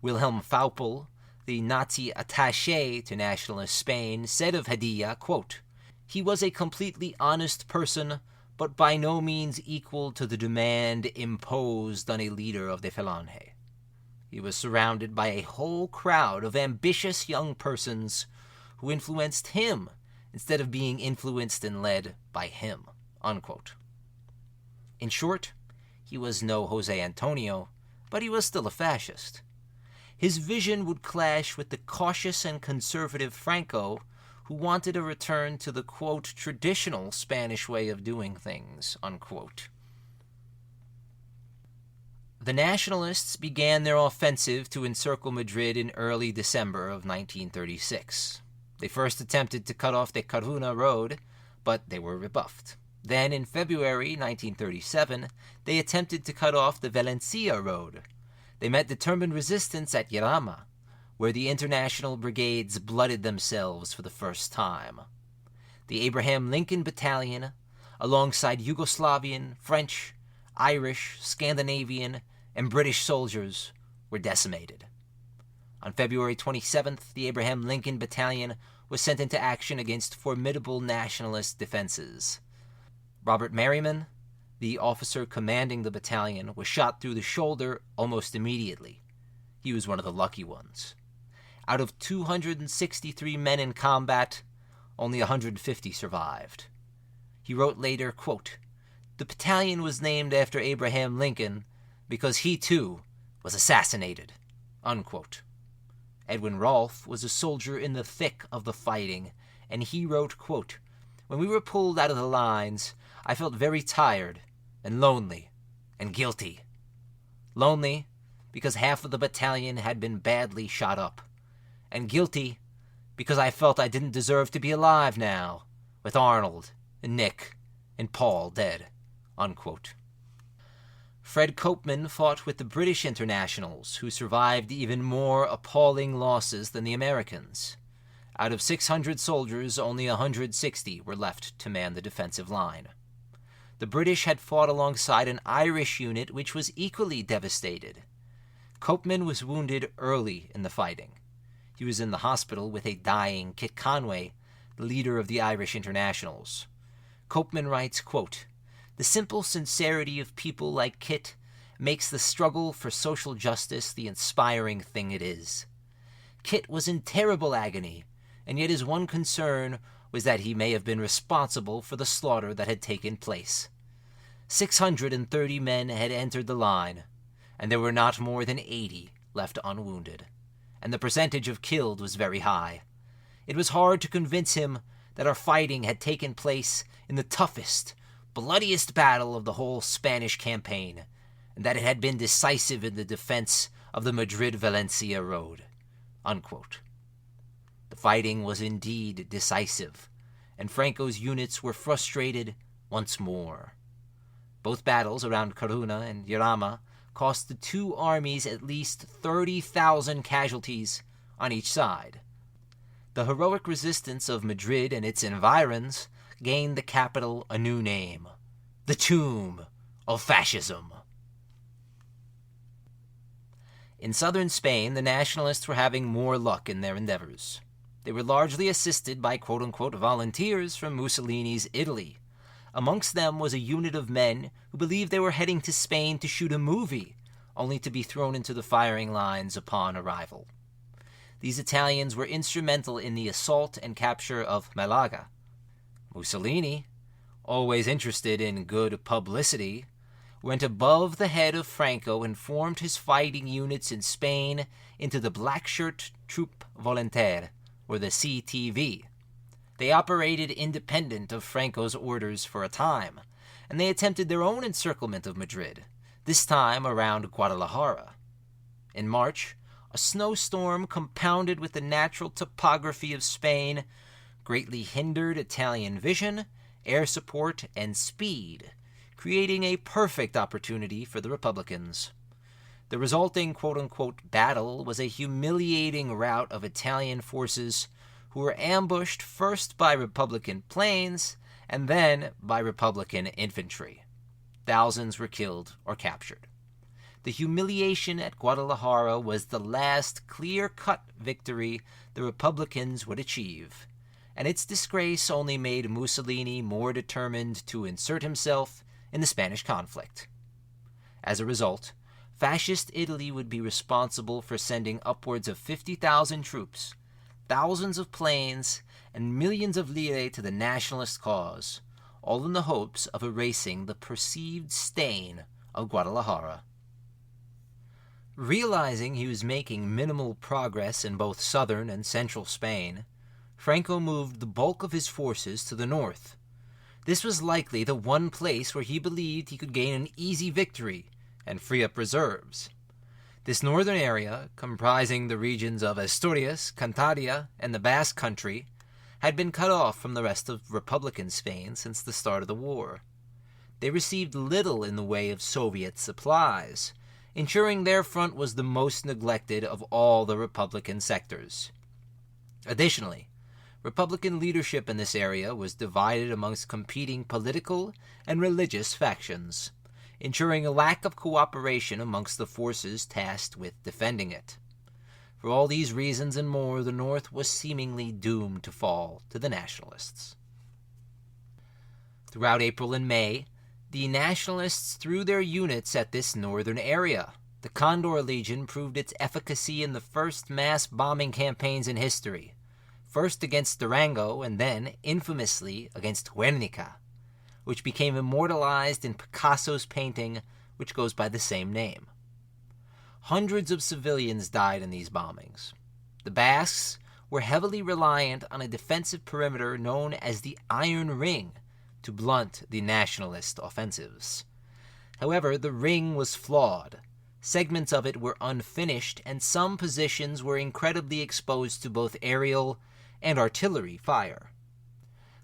Wilhelm Faupel, the Nazi attaché to nationalist Spain, said of Hedilla, quote, "He was a completely honest person, but by no means equal to the demand imposed on a leader of the Falange. He was surrounded by a whole crowd of ambitious young persons who influenced him instead of being influenced and led by him." Unquote. In short, he was no Jose Antonio, but he was still a fascist. His vision would clash with the cautious and conservative Franco, who wanted a return to the, quote, traditional Spanish way of doing things, unquote. The nationalists began their offensive to encircle Madrid in early December of 1936. They first attempted to cut off the Coruna road, but they were rebuffed. Then, in February 1937, they attempted to cut off the Valencia road. They met determined resistance at Jarama, where the international brigades blooded themselves for the first time. The Abraham Lincoln Battalion, alongside Yugoslavian, French, Irish, Scandinavian, and British soldiers, were decimated. On February 27th, the Abraham Lincoln Battalion was sent into action against formidable nationalist defenses. Robert Merriman, the officer commanding the battalion, was shot through the shoulder almost immediately. He was one of the lucky ones. Out of 263 men in combat, only 150 survived. He wrote later, quote, "The battalion was named after Abraham Lincoln because he, too, was assassinated." Unquote. Edwin Rolfe was a soldier in the thick of the fighting, and he wrote, quote, "When we were pulled out of the lines, I felt very tired and lonely and guilty. Lonely because half of the battalion had been badly shot up, and guilty because I felt I didn't deserve to be alive now, with Arnold and Nick and Paul dead." Unquote. Fred Copeman fought with the British internationals, who survived even more appalling losses than the Americans. Out of 600 soldiers, only 160 were left to man the defensive line. The British had fought alongside an Irish unit which was equally devastated. Copeman was wounded early in the fighting. He was in the hospital with a dying Kit Conway, the leader of the Irish internationals. Copeman writes, quote, "The simple sincerity of people like Kit makes the struggle for social justice the inspiring thing it is. Kit was in terrible agony, and yet his one concern was that he may have been responsible for the slaughter that had taken place. 630 men had entered the line, and there were not more than 80 left unwounded, and the percentage of killed was very high. It was hard to convince him that our fighting had taken place in the toughest, bloodiest battle of the whole Spanish campaign, and that it had been decisive in the defense of the Madrid-Valencia road." Unquote. The fighting was indeed decisive, and Franco's units were frustrated once more. Both battles around Coruna and Jarama cost the two armies at least 30,000 casualties on each side. The heroic resistance of Madrid and its environs gained the capital a new name: the Tomb of Fascism. In southern Spain, the nationalists were having more luck in their endeavors. They were largely assisted by quote-unquote volunteers from Mussolini's Italy. Amongst them was a unit of men who believed they were heading to Spain to shoot a movie, only to be thrown into the firing lines upon arrival. These Italians were instrumental in the assault and capture of Malaga. Mussolini, always interested in good publicity, went above the head of Franco and formed his fighting units in Spain into the Black Shirt Troupe Volontaire, or the CTV. They operated independent of Franco's orders for a time, and they attempted their own encirclement of Madrid, this time around Guadalajara. In March, a snowstorm compounded with the natural topography of Spain greatly hindered Italian vision, air support, and speed, creating a perfect opportunity for the Republicans. The resulting quote-unquote battle was a humiliating rout of Italian forces who were ambushed first by Republican planes and then by Republican infantry. Thousands were killed or captured. The humiliation at Guadalajara was the last clear-cut victory the Republicans would achieve, and its disgrace only made Mussolini more determined to insert himself in the Spanish conflict. As a result, Fascist Italy would be responsible for sending upwards of 50,000 troops, thousands of planes, and millions of lire to the nationalist cause, all in the hopes of erasing the perceived stain of Guadalajara. Realizing he was making minimal progress in both southern and central Spain, Franco moved the bulk of his forces to the north. This was likely the one place where he believed he could gain an easy victory and free up reserves. This northern area, comprising the regions of Asturias, Cantabria, and the Basque Country, had been cut off from the rest of Republican Spain since the start of the war. They received little in the way of Soviet supplies, ensuring their front was the most neglected of all the Republican sectors. Additionally, Republican leadership in this area was divided amongst competing political and religious factions, ensuring a lack of cooperation amongst the forces tasked with defending it. For all these reasons and more, the North was seemingly doomed to fall to the Nationalists. Throughout April and May, the Nationalists threw their units at this northern area. The Condor Legion proved its efficacy in the first mass bombing campaigns in history, first against Durango and then, infamously, against Guernica, which became immortalized in Picasso's painting, which goes by the same name. Hundreds of civilians died in these bombings. The Basques were heavily reliant on a defensive perimeter known as the Iron Ring to blunt the nationalist offensives. However, the ring was flawed. Segments of it were unfinished, and some positions were incredibly exposed to both aerial and artillery fire.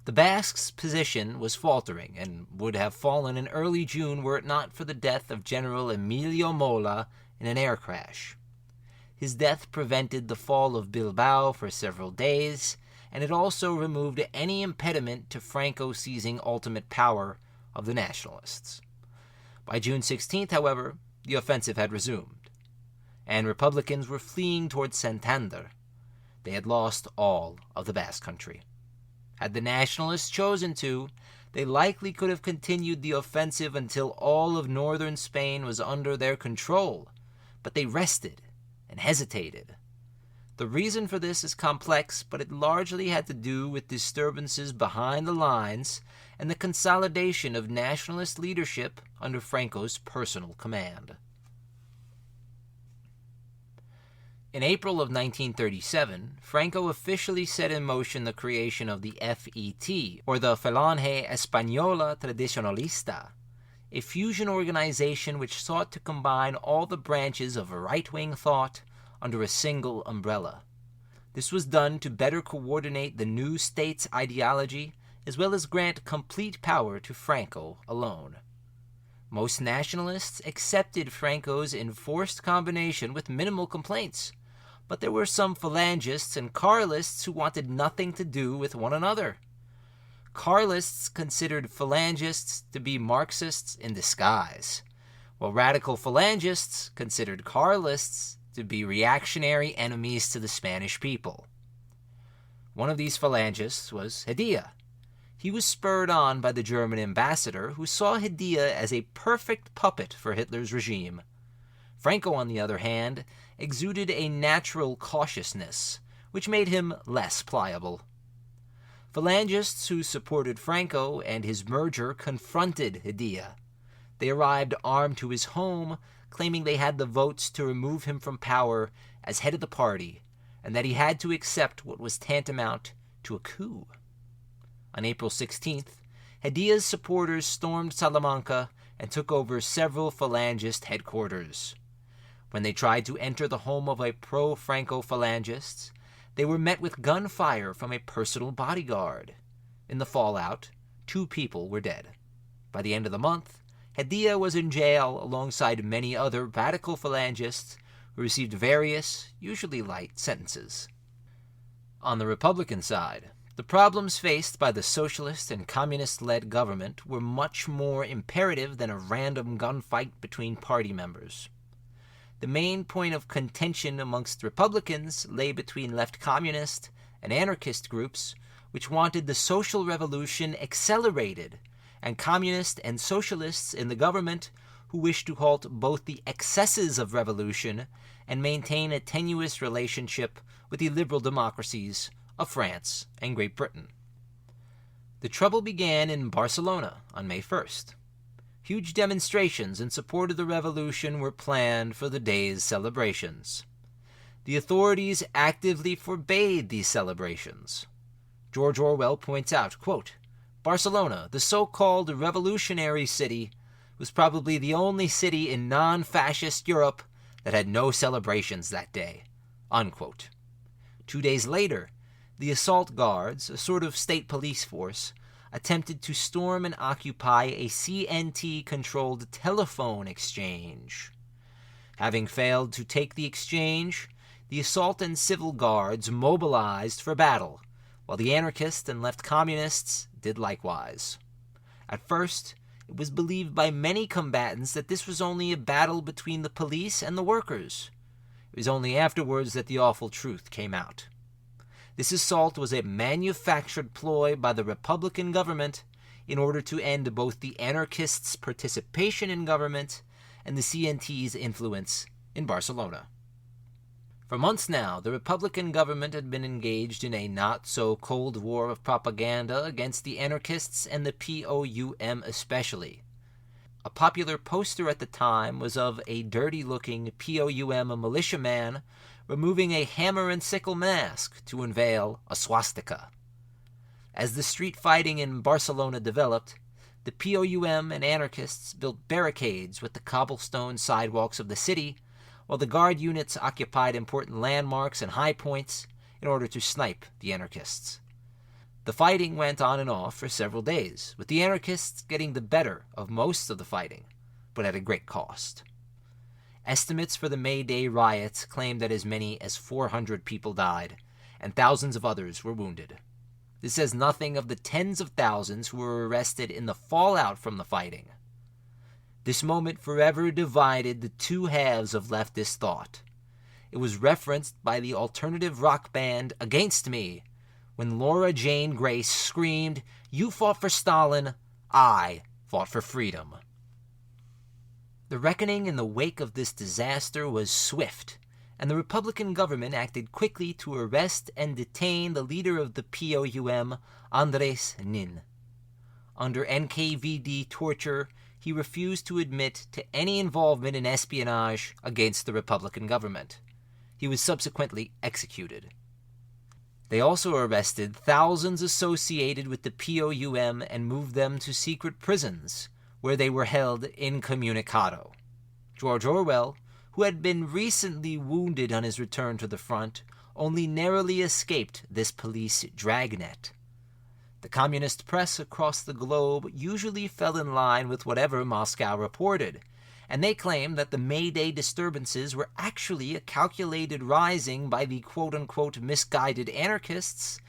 The Basques' position was faltering and would have fallen in early June were it not for the death of General Emilio Mola in an air crash. His death prevented the fall of Bilbao for several days, and it also removed any impediment to Franco seizing ultimate power of the Nationalists. By June 16th, however, the offensive had resumed, and Republicans were fleeing towards Santander. They had lost all of the Basque Country. Had the Nationalists chosen to, they likely could have continued the offensive until all of northern Spain was under their control, but they rested and hesitated. The reason for this is complex, but it largely had to do with disturbances behind the lines and the consolidation of nationalist leadership under Franco's personal command. In April of 1937, Franco officially set in motion the creation of the FET, or the Falange Española Tradicionalista, a fusion organization which sought to combine all the branches of right-wing thought under a single umbrella. This was done to better coordinate the new state's ideology, as well as grant complete power to Franco alone. Most nationalists accepted Franco's enforced combination with minimal complaints, but there were some Phalangists and Carlists who wanted nothing to do with one another. Carlists considered Phalangists to be Marxists in disguise, while radical Phalangists considered Carlists to be reactionary enemies to the Spanish people. One of these Phalangists was Hedilla. He was spurred on by the German ambassador, who saw Hedilla as a perfect puppet for Hitler's regime. Franco, on the other hand, exuded a natural cautiousness, which made him less pliable. Phalangists who supported Franco and his merger confronted Hedilla. They arrived armed to his home, claiming they had the votes to remove him from power as head of the party, and that he had to accept what was tantamount to a coup. On April 16th, Hedilla's supporters stormed Salamanca and took over several Phalangist headquarters. When they tried to enter the home of a pro-Franco Phalangists, they were met with gunfire from a personal bodyguard. In the fallout, 2 people were dead. By the end of the month, Hedilla was in jail alongside many other radical Phalangists who received various, usually light, sentences. On the Republican side, the problems faced by the socialist and communist-led government were much more imperative than a random gunfight between party members. The main point of contention amongst Republicans lay between left communist and anarchist groups which wanted the social revolution accelerated, and communist and socialists in the government who wished to halt both the excesses of revolution and maintain a tenuous relationship with the liberal democracies of France and Great Britain. The trouble began in Barcelona on May 1st. Huge demonstrations in support of the revolution were planned for the day's celebrations. The authorities actively forbade these celebrations. George Orwell points out, quote, "Barcelona, the so-called revolutionary city, was probably the only city in non-fascist Europe that had no celebrations that day." Unquote. 2 days later, the assault guards, a sort of state police force, attempted to storm and occupy a CNT-controlled telephone exchange. Having failed to take the exchange, the assault and civil guards mobilized for battle, while the anarchists and left communists did likewise. At first, it was believed by many combatants that this was only a battle between the police and the workers. It was only afterwards that the awful truth came out. This assault was a manufactured ploy by the Republican government in order to end both the anarchists' participation in government and the CNT's influence in Barcelona. For months now, the Republican government had been engaged in a not-so-cold war of propaganda against the anarchists and the POUM especially. A popular poster at the time was of a dirty-looking POUM militiaman removing a hammer and sickle mask to unveil a swastika. As the street fighting in Barcelona developed, the POUM and anarchists built barricades with the cobblestone sidewalks of the city, while the guard units occupied important landmarks and high points in order to snipe the anarchists. The fighting went on and off for several days, with the anarchists getting the better of most of the fighting, but at a great cost. Estimates for the May Day riots claimed that as many as 400 people died, and thousands of others were wounded. This says nothing of the tens of thousands who were arrested in the fallout from the fighting. This moment forever divided the two halves of leftist thought. It was referenced by the alternative rock band Against Me, when Laura Jane Grace screamed, "You fought for Stalin, I fought for freedom." The reckoning in the wake of this disaster was swift, and the Republican government acted quickly to arrest and detain the leader of the POUM, Andrés Nin. Under NKVD torture, he refused to admit to any involvement in espionage against the Republican government. He was subsequently executed. They also arrested thousands associated with the POUM and moved them to secret prisons, where they were held incommunicado. George Orwell, who had been recently wounded on his return to the front, only narrowly escaped this police dragnet. The communist press across the globe usually fell in line with whatever Moscow reported, and they claimed that the May Day disturbances were actually a calculated rising by the quote-unquote misguided anarchists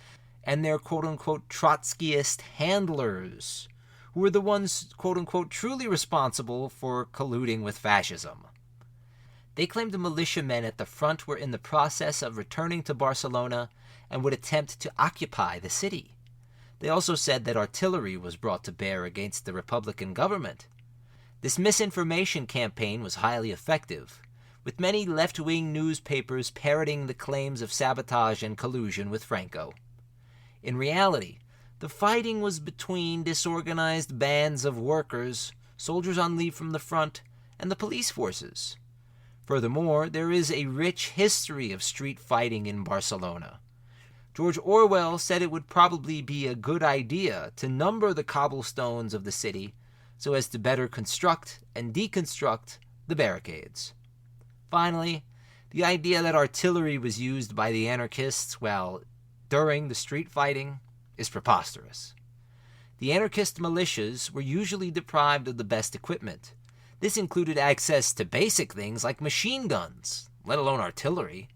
and their quote-unquote Trotskyist handlers, who were the ones quote-unquote truly responsible for colluding with fascism. They claimed the militiamen at the front were in the process of returning to Barcelona and would attempt to occupy the city. They also said that artillery was brought to bear against the Republican government. This misinformation campaign was highly effective, with many left-wing newspapers parroting the claims of sabotage and collusion with Franco. In reality, the fighting was between disorganized bands of workers, soldiers on leave from the front, and the police forces. Furthermore, there is a rich history of street fighting in Barcelona. George Orwell said it would probably be a good idea to number the cobblestones of the city so as to better construct and deconstruct the barricades. Finally, the idea that artillery was used by the anarchists, during the street fighting, is preposterous. The anarchist militias were usually deprived of the best equipment. This included access to basic things like machine guns, let alone artillery.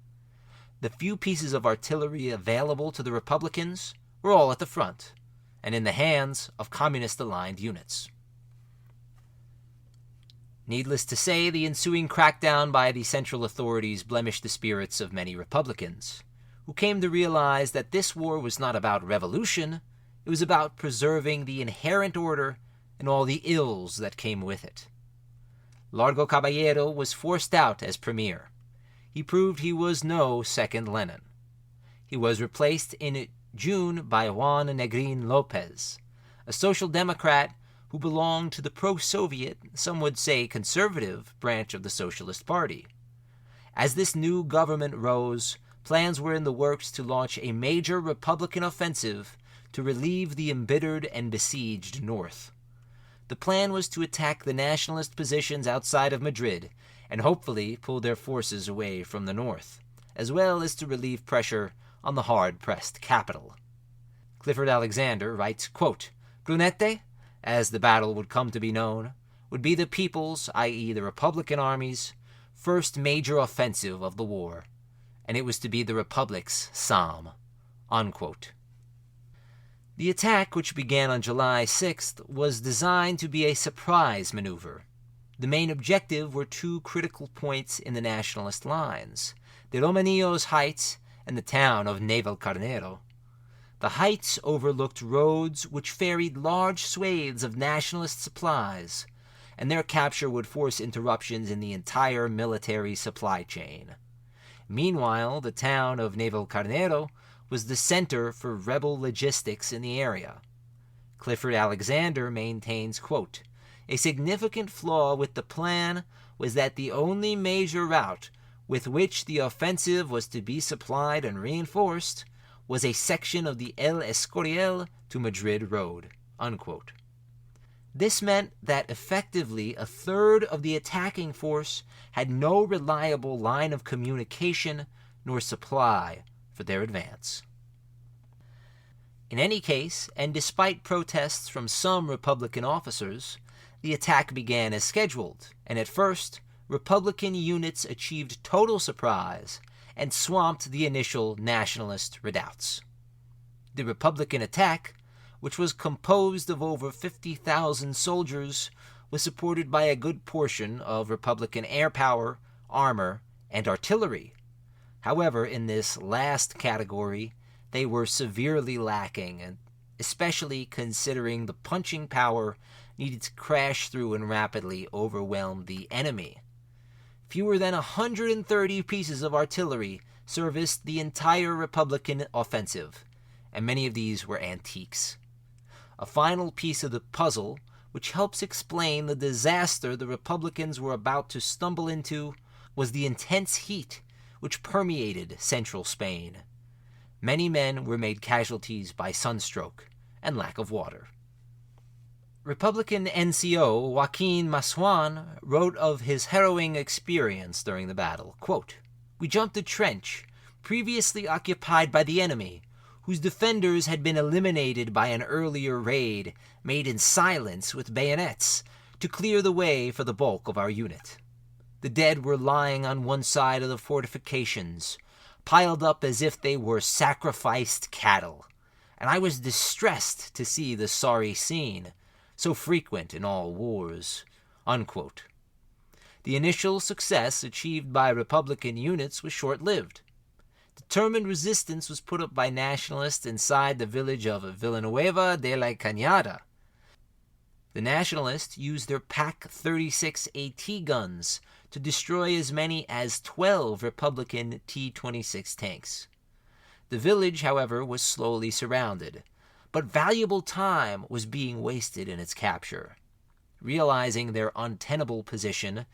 The few pieces of artillery available to the Republicans were all at the front, and in the hands of communist-aligned units. Needless to say, the ensuing crackdown by the central authorities blemished the spirits of many Republicans, who came to realize that this war was not about revolution, it was about preserving the inherent order and all the ills that came with it. Largo Caballero was forced out as premier. He proved he was no second Lenin. He was replaced in June by Juan Negrin Lopez, a social democrat who belonged to the pro-Soviet, some would say conservative, branch of the Socialist Party. As this new government rose, plans were in the works to launch a major Republican offensive to relieve the embittered and besieged North. The plan was to attack the nationalist positions outside of Madrid and hopefully pull their forces away from the North, as well as to relieve pressure on the hard-pressed capital. Clifford Alexander writes, quote, Brunete, as the battle would come to be known, would be the people's, i.e. the Republican armies, first major offensive of the war, and it was to be the Republic's Somme. Unquote. The attack, which began on July 6th, was designed to be a surprise maneuver. The main objective were two critical points in the nationalist lines, the Romanillos Heights and the town of Navalcarnero. The heights overlooked roads which ferried large swathes of nationalist supplies, and their capture would force interruptions in the entire military supply chain. Meanwhile, the town of Navalcarnero was the center for rebel logistics in the area. Clifford Alexander maintains, quote, a significant flaw with the plan was that the only major route with which the offensive was to be supplied and reinforced was a section of the El Escorial to Madrid road. Unquote. This meant that effectively a third of the attacking force had no reliable line of communication nor supply for their advance. In any case, and despite protests from some Republican officers, the attack began as scheduled, and at first, Republican units achieved total surprise and swamped the initial nationalist redoubts. The Republican attack, which was composed of over 50,000 soldiers, was supported by a good portion of Republican air power, armor, and artillery. However, in this last category, they were severely lacking, and especially considering the punching power needed to crash through and rapidly overwhelm the enemy. Fewer than 130 pieces of artillery serviced the entire Republican offensive, and many of these were AntiKs. A final piece of the puzzle, which helps explain the disaster the Republicans were about to stumble into, was the intense heat which permeated central Spain. Many men were made casualties by sunstroke and lack of water. Republican NCO Joaquin Massuan wrote of his harrowing experience during the battle, quote, we jumped a trench previously occupied by the enemy, whose defenders had been eliminated by an earlier raid made in silence with bayonets to clear the way for the bulk of our unit. The dead were lying on one side of the fortifications, piled up as if they were sacrificed cattle, and I was distressed to see the sorry scene, so frequent in all wars. Unquote. The initial success achieved by Republican units was short-lived. Determined resistance was put up by nationalists inside the village of Villanueva de la Cañada. The nationalists used their PAC-36 AT guns to destroy as many as 12 Republican T-26 tanks. The village, however, was slowly surrounded, but valuable time was being wasted in its capture. Realizing their untenable position,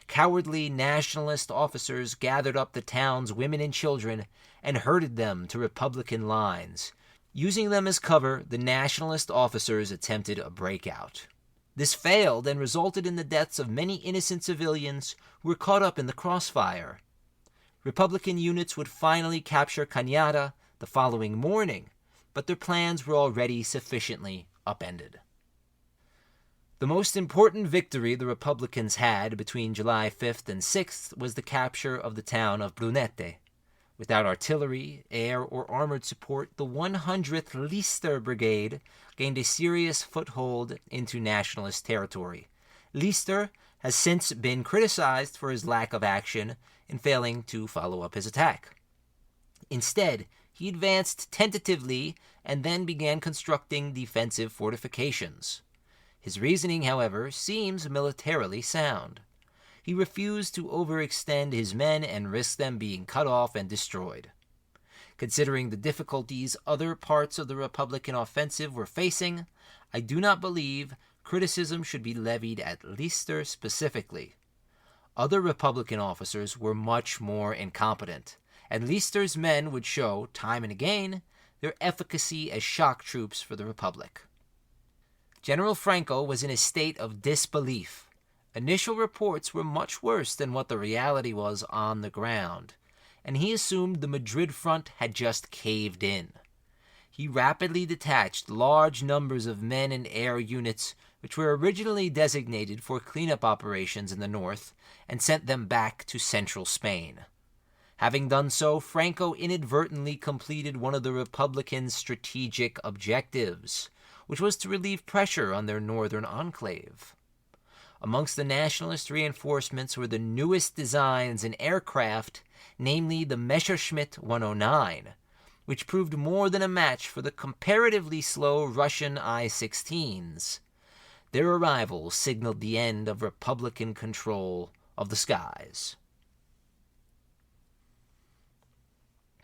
cowardly nationalist officers gathered up the town's women and children and herded them to Republican lines. Using them as cover, the nationalist officers attempted a breakout. This failed and resulted in the deaths of many innocent civilians who were caught up in the crossfire. Republican units would finally capture Cañada the following morning, but their plans were already sufficiently upended. The most important victory the Republicans had between July 5th and 6th was the capture of the town of Brunete. Without artillery, air, or armored support, the 100th Lister Brigade gained a serious foothold into nationalist territory. Lister has since been criticized for his lack of action in failing to follow up his attack. Instead, he advanced tentatively and then began constructing defensive fortifications. His reasoning, however, seems militarily sound. He refused to overextend his men and risk them being cut off and destroyed. Considering the difficulties other parts of the Republican offensive were facing, I do not believe criticism should be levied at Lister specifically. Other Republican officers were much more incompetent, and Lister's men would show, time and again, their efficacy as shock troops for the Republic. General Franco was in a state of disbelief. Initial reports were much worse than what the reality was on the ground, and he assumed the Madrid front had just caved in. He rapidly detached large numbers of men and air units which were originally designated for cleanup operations in the north and sent them back to central Spain. Having done so, Franco inadvertently completed one of the Republicans' strategic objectives, which was to relieve pressure on their northern enclave. Amongst the nationalist reinforcements were the newest designs in aircraft, namely the Messerschmitt 109, which proved more than a match for the comparatively slow Russian I-16s. Their arrival signaled the end of Republican control of the skies.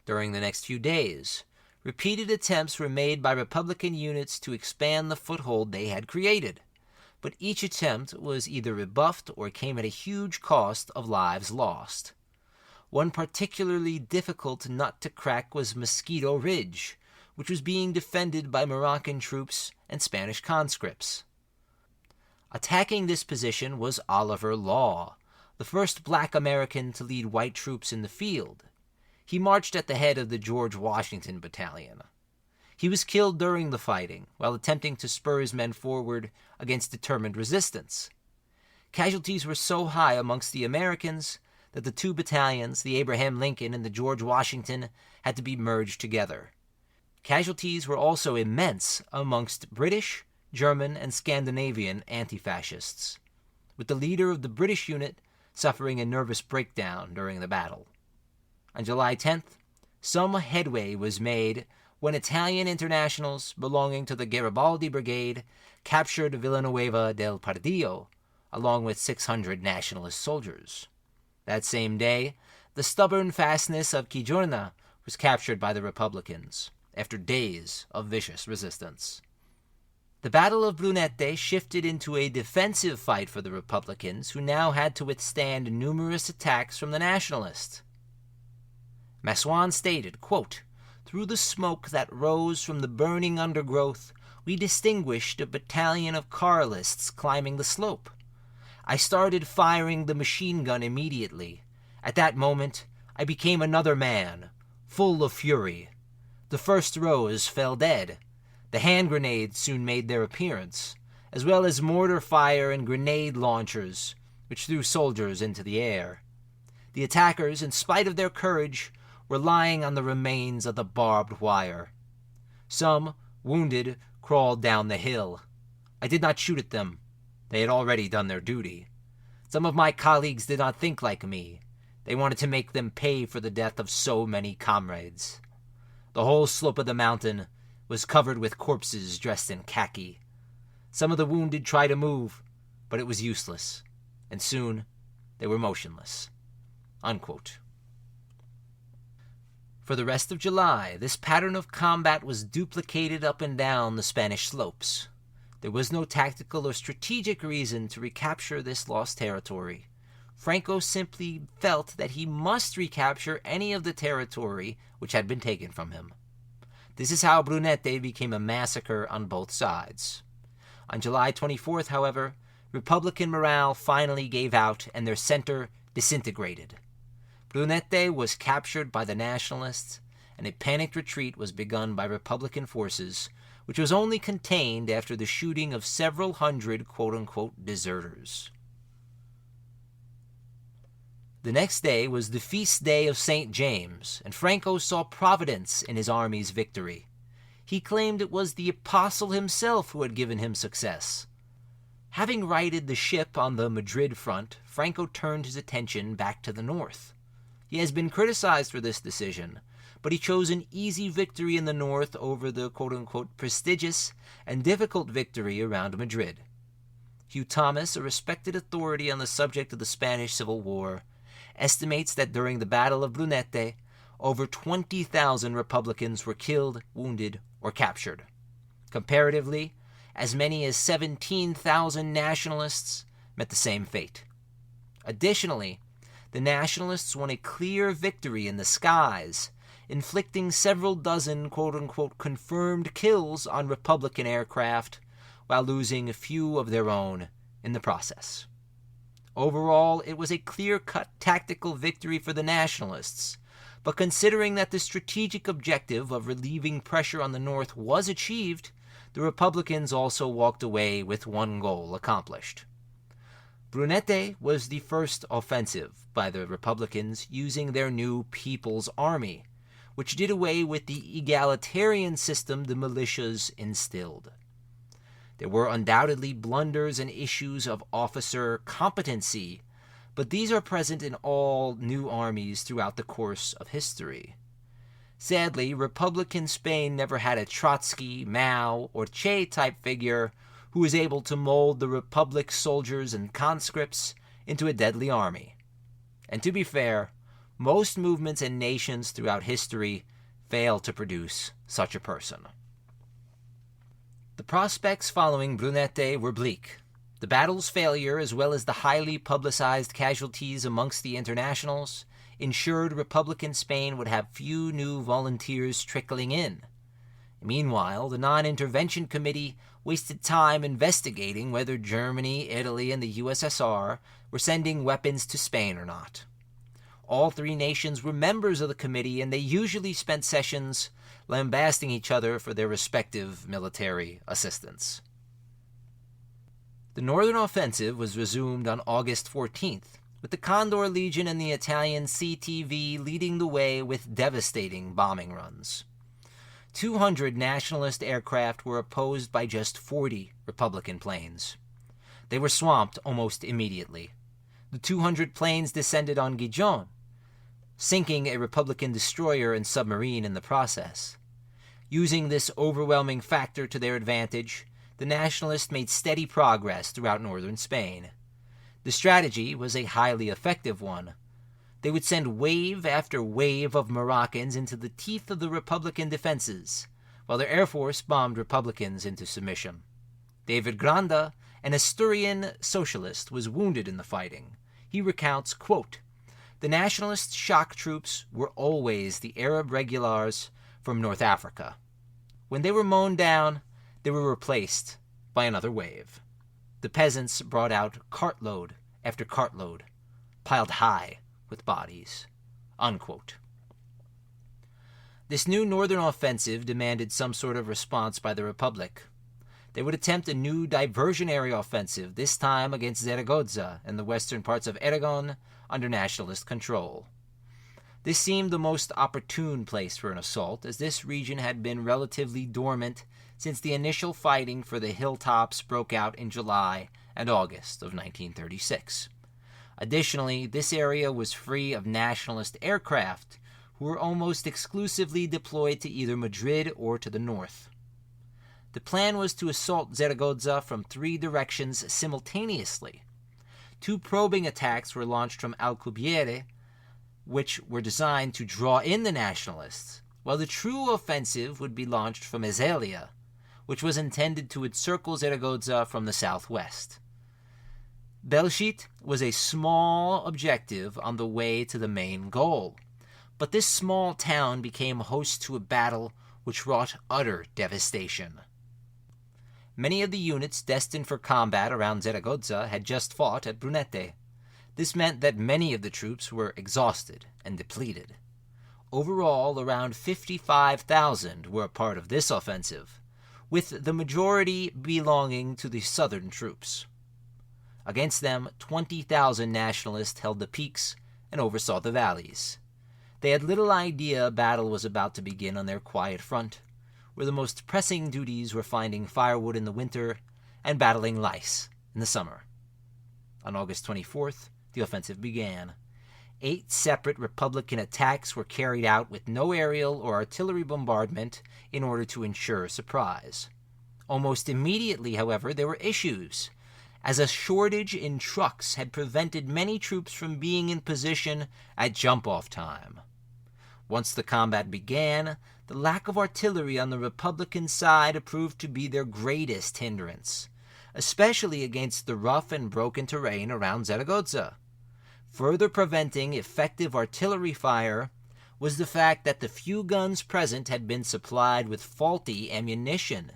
During the next few days, repeated attempts were made by Republican units to expand the foothold they had created, but each attempt was either rebuffed or came at a huge cost of lives lost. One particularly difficult nut to crack was Mosquito Ridge, which was being defended by Moroccan troops and Spanish conscripts. Attacking this position was Oliver Law, the first black American to lead white troops in the field. He marched at the head of the George Washington Battalion. He was killed during the fighting while attempting to spur his men forward against determined resistance. Casualties were so high amongst the Americans that the two battalions, the Abraham Lincoln and the George Washington, had to be merged together. Casualties were also immense amongst British, German, and Scandinavian anti-fascists, with the leader of the British unit suffering a nervous breakdown during the battle. On July 10th, some headway was made when Italian internationals belonging to the Garibaldi Brigade captured Villanueva del Pardillo, along with 600 nationalist soldiers. That same day, the stubborn fastness of Quijorna was captured by the Republicans, after days of vicious resistance. The Battle of Brunete shifted into a defensive fight for the Republicans, who now had to withstand numerous attacks from the nationalists. Masson stated, quote, "Through the smoke that rose from the burning undergrowth, we distinguished a battalion of Carlists climbing the slope. I started firing the machine gun immediately. At that moment, I became another man, full of fury. The first rows fell dead. The hand grenades soon made their appearance, as well as mortar fire and grenade launchers, which threw soldiers into the air. The attackers, in spite of their courage, were lying on the remains of the barbed wire. Some, wounded, crawled down the hill. I did not shoot at them. They had already done their duty. Some of my colleagues did not think like me. They wanted to make them pay for the death of so many comrades. The whole slope of the mountain was covered with corpses dressed in khaki. Some of the wounded tried to move, but it was useless, and soon they were motionless." Unquote. For the rest of July, this pattern of combat was duplicated up and down the Spanish slopes. There was no tactical or strategic reason to recapture this lost territory. Franco simply felt that he must recapture any of the territory which had been taken from him. This is how Brunete became a massacre on both sides. On July 24th, however, Republican morale finally gave out and their center disintegrated. Brunete was captured by the nationalists, and a panicked retreat was begun by Republican forces, which was only contained after the shooting of several hundred quote-unquote deserters. The next day was the feast day of St. James, and Franco saw providence in his army's victory. He claimed it was the apostle himself who had given him success. Having righted the ship on the Madrid front, Franco turned his attention back to the north. He has been criticized for this decision, but he chose an easy victory in the north over the quote-unquote prestigious and difficult victory around Madrid. Hugh Thomas, a respected authority on the subject of the Spanish Civil War, estimates that during the Battle of Brunete, over 20,000 Republicans were killed, wounded, or captured. Comparatively, as many as 17,000 Nationalists met the same fate. Additionally, the Nationalists won a clear victory in the skies, inflicting several dozen quote-unquote confirmed kills on Republican aircraft while losing a few of their own in the process. Overall, it was a clear-cut tactical victory for the Nationalists, but considering that the strategic objective of relieving pressure on the North was achieved, the Republicans also walked away with one goal accomplished. Brunete was the first offensive by the Republicans using their new People's Army, which did away with the egalitarian system the militias instilled. There were undoubtedly blunders and issues of officer competency, but these are present in all new armies throughout the course of history. Sadly, Republican Spain never had a Trotsky, Mao, or Che type figure who was able to mold the Republic soldiers and conscripts into a deadly army. And to be fair, most movements and nations throughout history fail to produce such a person. The prospects following Brunete were bleak. The battle's failure, as well as the highly publicized casualties amongst the internationals, ensured Republican Spain would have few new volunteers trickling in. Meanwhile, the Non-Intervention Committee wasted time investigating whether Germany, Italy, and the USSR were sending weapons to Spain or not. All three nations were members of the committee, and they usually spent sessions lambasting each other for their respective military assistance. The Northern Offensive was resumed on August 14th, with the Condor Legion and the Italian CTV leading the way with devastating bombing runs. 200 nationalist aircraft were opposed by just 40 Republican planes. They were swamped almost immediately. The 200 planes descended on Gijon, sinking a Republican destroyer and submarine in the process. Using this overwhelming factor to their advantage, the Nationalists made steady progress throughout northern Spain. The strategy was a highly effective one. They would send wave after wave of Moroccans into the teeth of the Republican defenses, while their air force bombed Republicans into submission. David Granda, an Asturian socialist, was wounded in the fighting. He recounts, quote, "The Nationalist shock troops were always the Arab regulars from North Africa. When they were mown down, they were replaced by another wave. The peasants brought out cartload after cartload, piled high with bodies." Unquote. This new northern offensive demanded some sort of response by the Republic. They would attempt a new diversionary offensive, this time against Zaragoza and the western parts of Aragon under nationalist control. This seemed the most opportune place for an assault, as this region had been relatively dormant since the initial fighting for the hilltops broke out in July and August of 1936. Additionally, this area was free of nationalist aircraft, who were almost exclusively deployed to either Madrid or to the north. The plan was to assault Zaragoza from 3 directions simultaneously. 2 probing attacks were launched from Alcubierre, which were designed to draw in the nationalists, while the true offensive would be launched from Azelia, which was intended to encircle Zaragoza from the southwest. Belchite was a small objective on the way to the main goal, but this small town became host to a battle which wrought utter devastation. Many of the units destined for combat around Zaragoza had just fought at Brunete. This meant that many of the troops were exhausted and depleted. Overall, around 55,000 were a part of this offensive, with the majority belonging to the southern troops. Against them, 20,000 nationalists held the peaks and oversaw the valleys. They had little idea a battle was about to begin on their quiet front, where the most pressing duties were finding firewood in the winter and battling lice in the summer. On August 24th, the offensive began. 8 separate Republican attacks were carried out with no aerial or artillery bombardment in order to ensure surprise. Almost immediately, however, there were issues, as a shortage in trucks had prevented many troops from being in position at jump-off time. Once the combat began, the lack of artillery on the Republican side proved to be their greatest hindrance, especially against the rough and broken terrain around Zaragoza. Further preventing effective artillery fire was the fact that the few guns present had been supplied with faulty ammunition,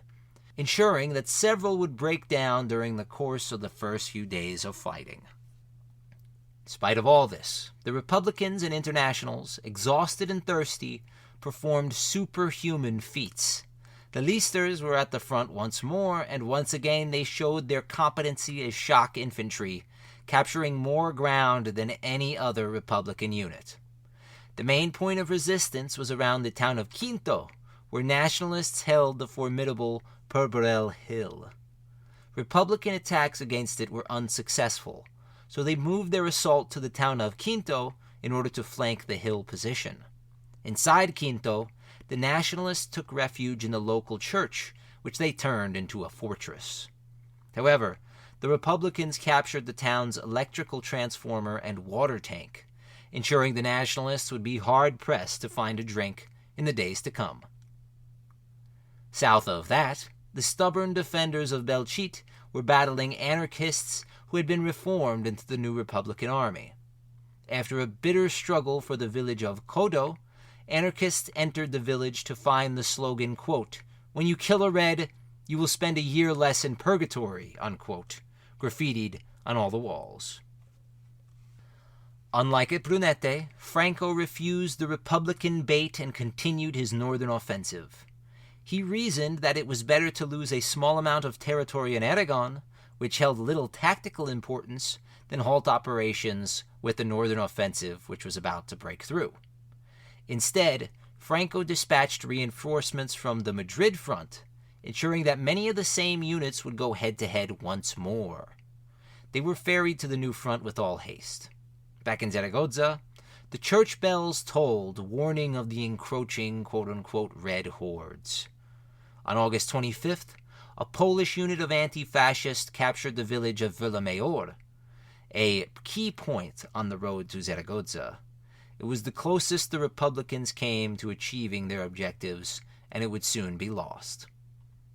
ensuring that several would break down during the course of the first few days of fighting. In spite of all this, the Republicans and internationals, exhausted and thirsty, performed superhuman feats. The Leicesters were at the front once more, and once again they showed their competency as shock infantry, capturing more ground than any other Republican unit. The main point of resistance was around the town of Quinto, where nationalists held the formidable Perberel Hill. Republican attacks against it were unsuccessful, so they moved their assault to the town of Quinto in order to flank the hill position. Inside Quinto, the nationalists took refuge in the local church, which they turned into a fortress. However, the Republicans captured the town's electrical transformer and water tank, ensuring the nationalists would be hard-pressed to find a drink in the days to come. South of that, the stubborn defenders of Belchite were battling anarchists who had been reformed into the new Republican army. After a bitter struggle for the village of Kodo, anarchists entered the village to find the slogan, quote, "When you kill a Red, you will spend a year less in purgatory," unquote, graffitied on all the walls. Unlike at Brunete, Franco refused the Republican bait and continued his northern offensive. He reasoned that it was better to lose a small amount of territory in Aragon, which held little tactical importance, than halt operations with the northern offensive which was about to break through. Instead, Franco dispatched reinforcements from the Madrid front, ensuring that many of the same units would go head-to-head once more. They were ferried to the new front with all haste. Back in Zaragoza, the church bells tolled, warning of the encroaching quote-unquote red hordes. On August 25th, a Polish unit of anti-fascists captured the village of Villamayor, a key point on the road to Zaragoza. It was the closest the Republicans came to achieving their objectives, and it would soon be lost.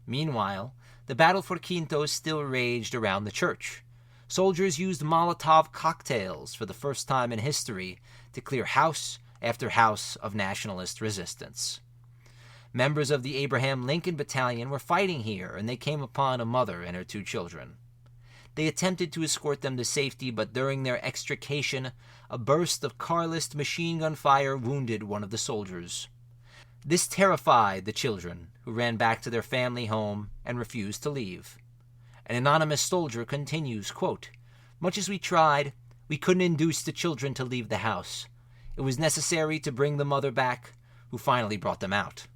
Meanwhile, the battle for Quinto still raged around the church. Soldiers used Molotov cocktails for the first time in history to clear house after house of nationalist resistance. Members of the Abraham Lincoln Battalion were fighting here, and they came upon a mother and her 2 children. They attempted to escort them to safety, but during their extrication, a burst of Carlist machine gun fire wounded one of the soldiers. This terrified the children, who ran back to their family home and refused to leave. An anonymous soldier continues, quote, "Much as we tried, we couldn't induce the children to leave the house. It was necessary to bring the mother back, who finally brought them out.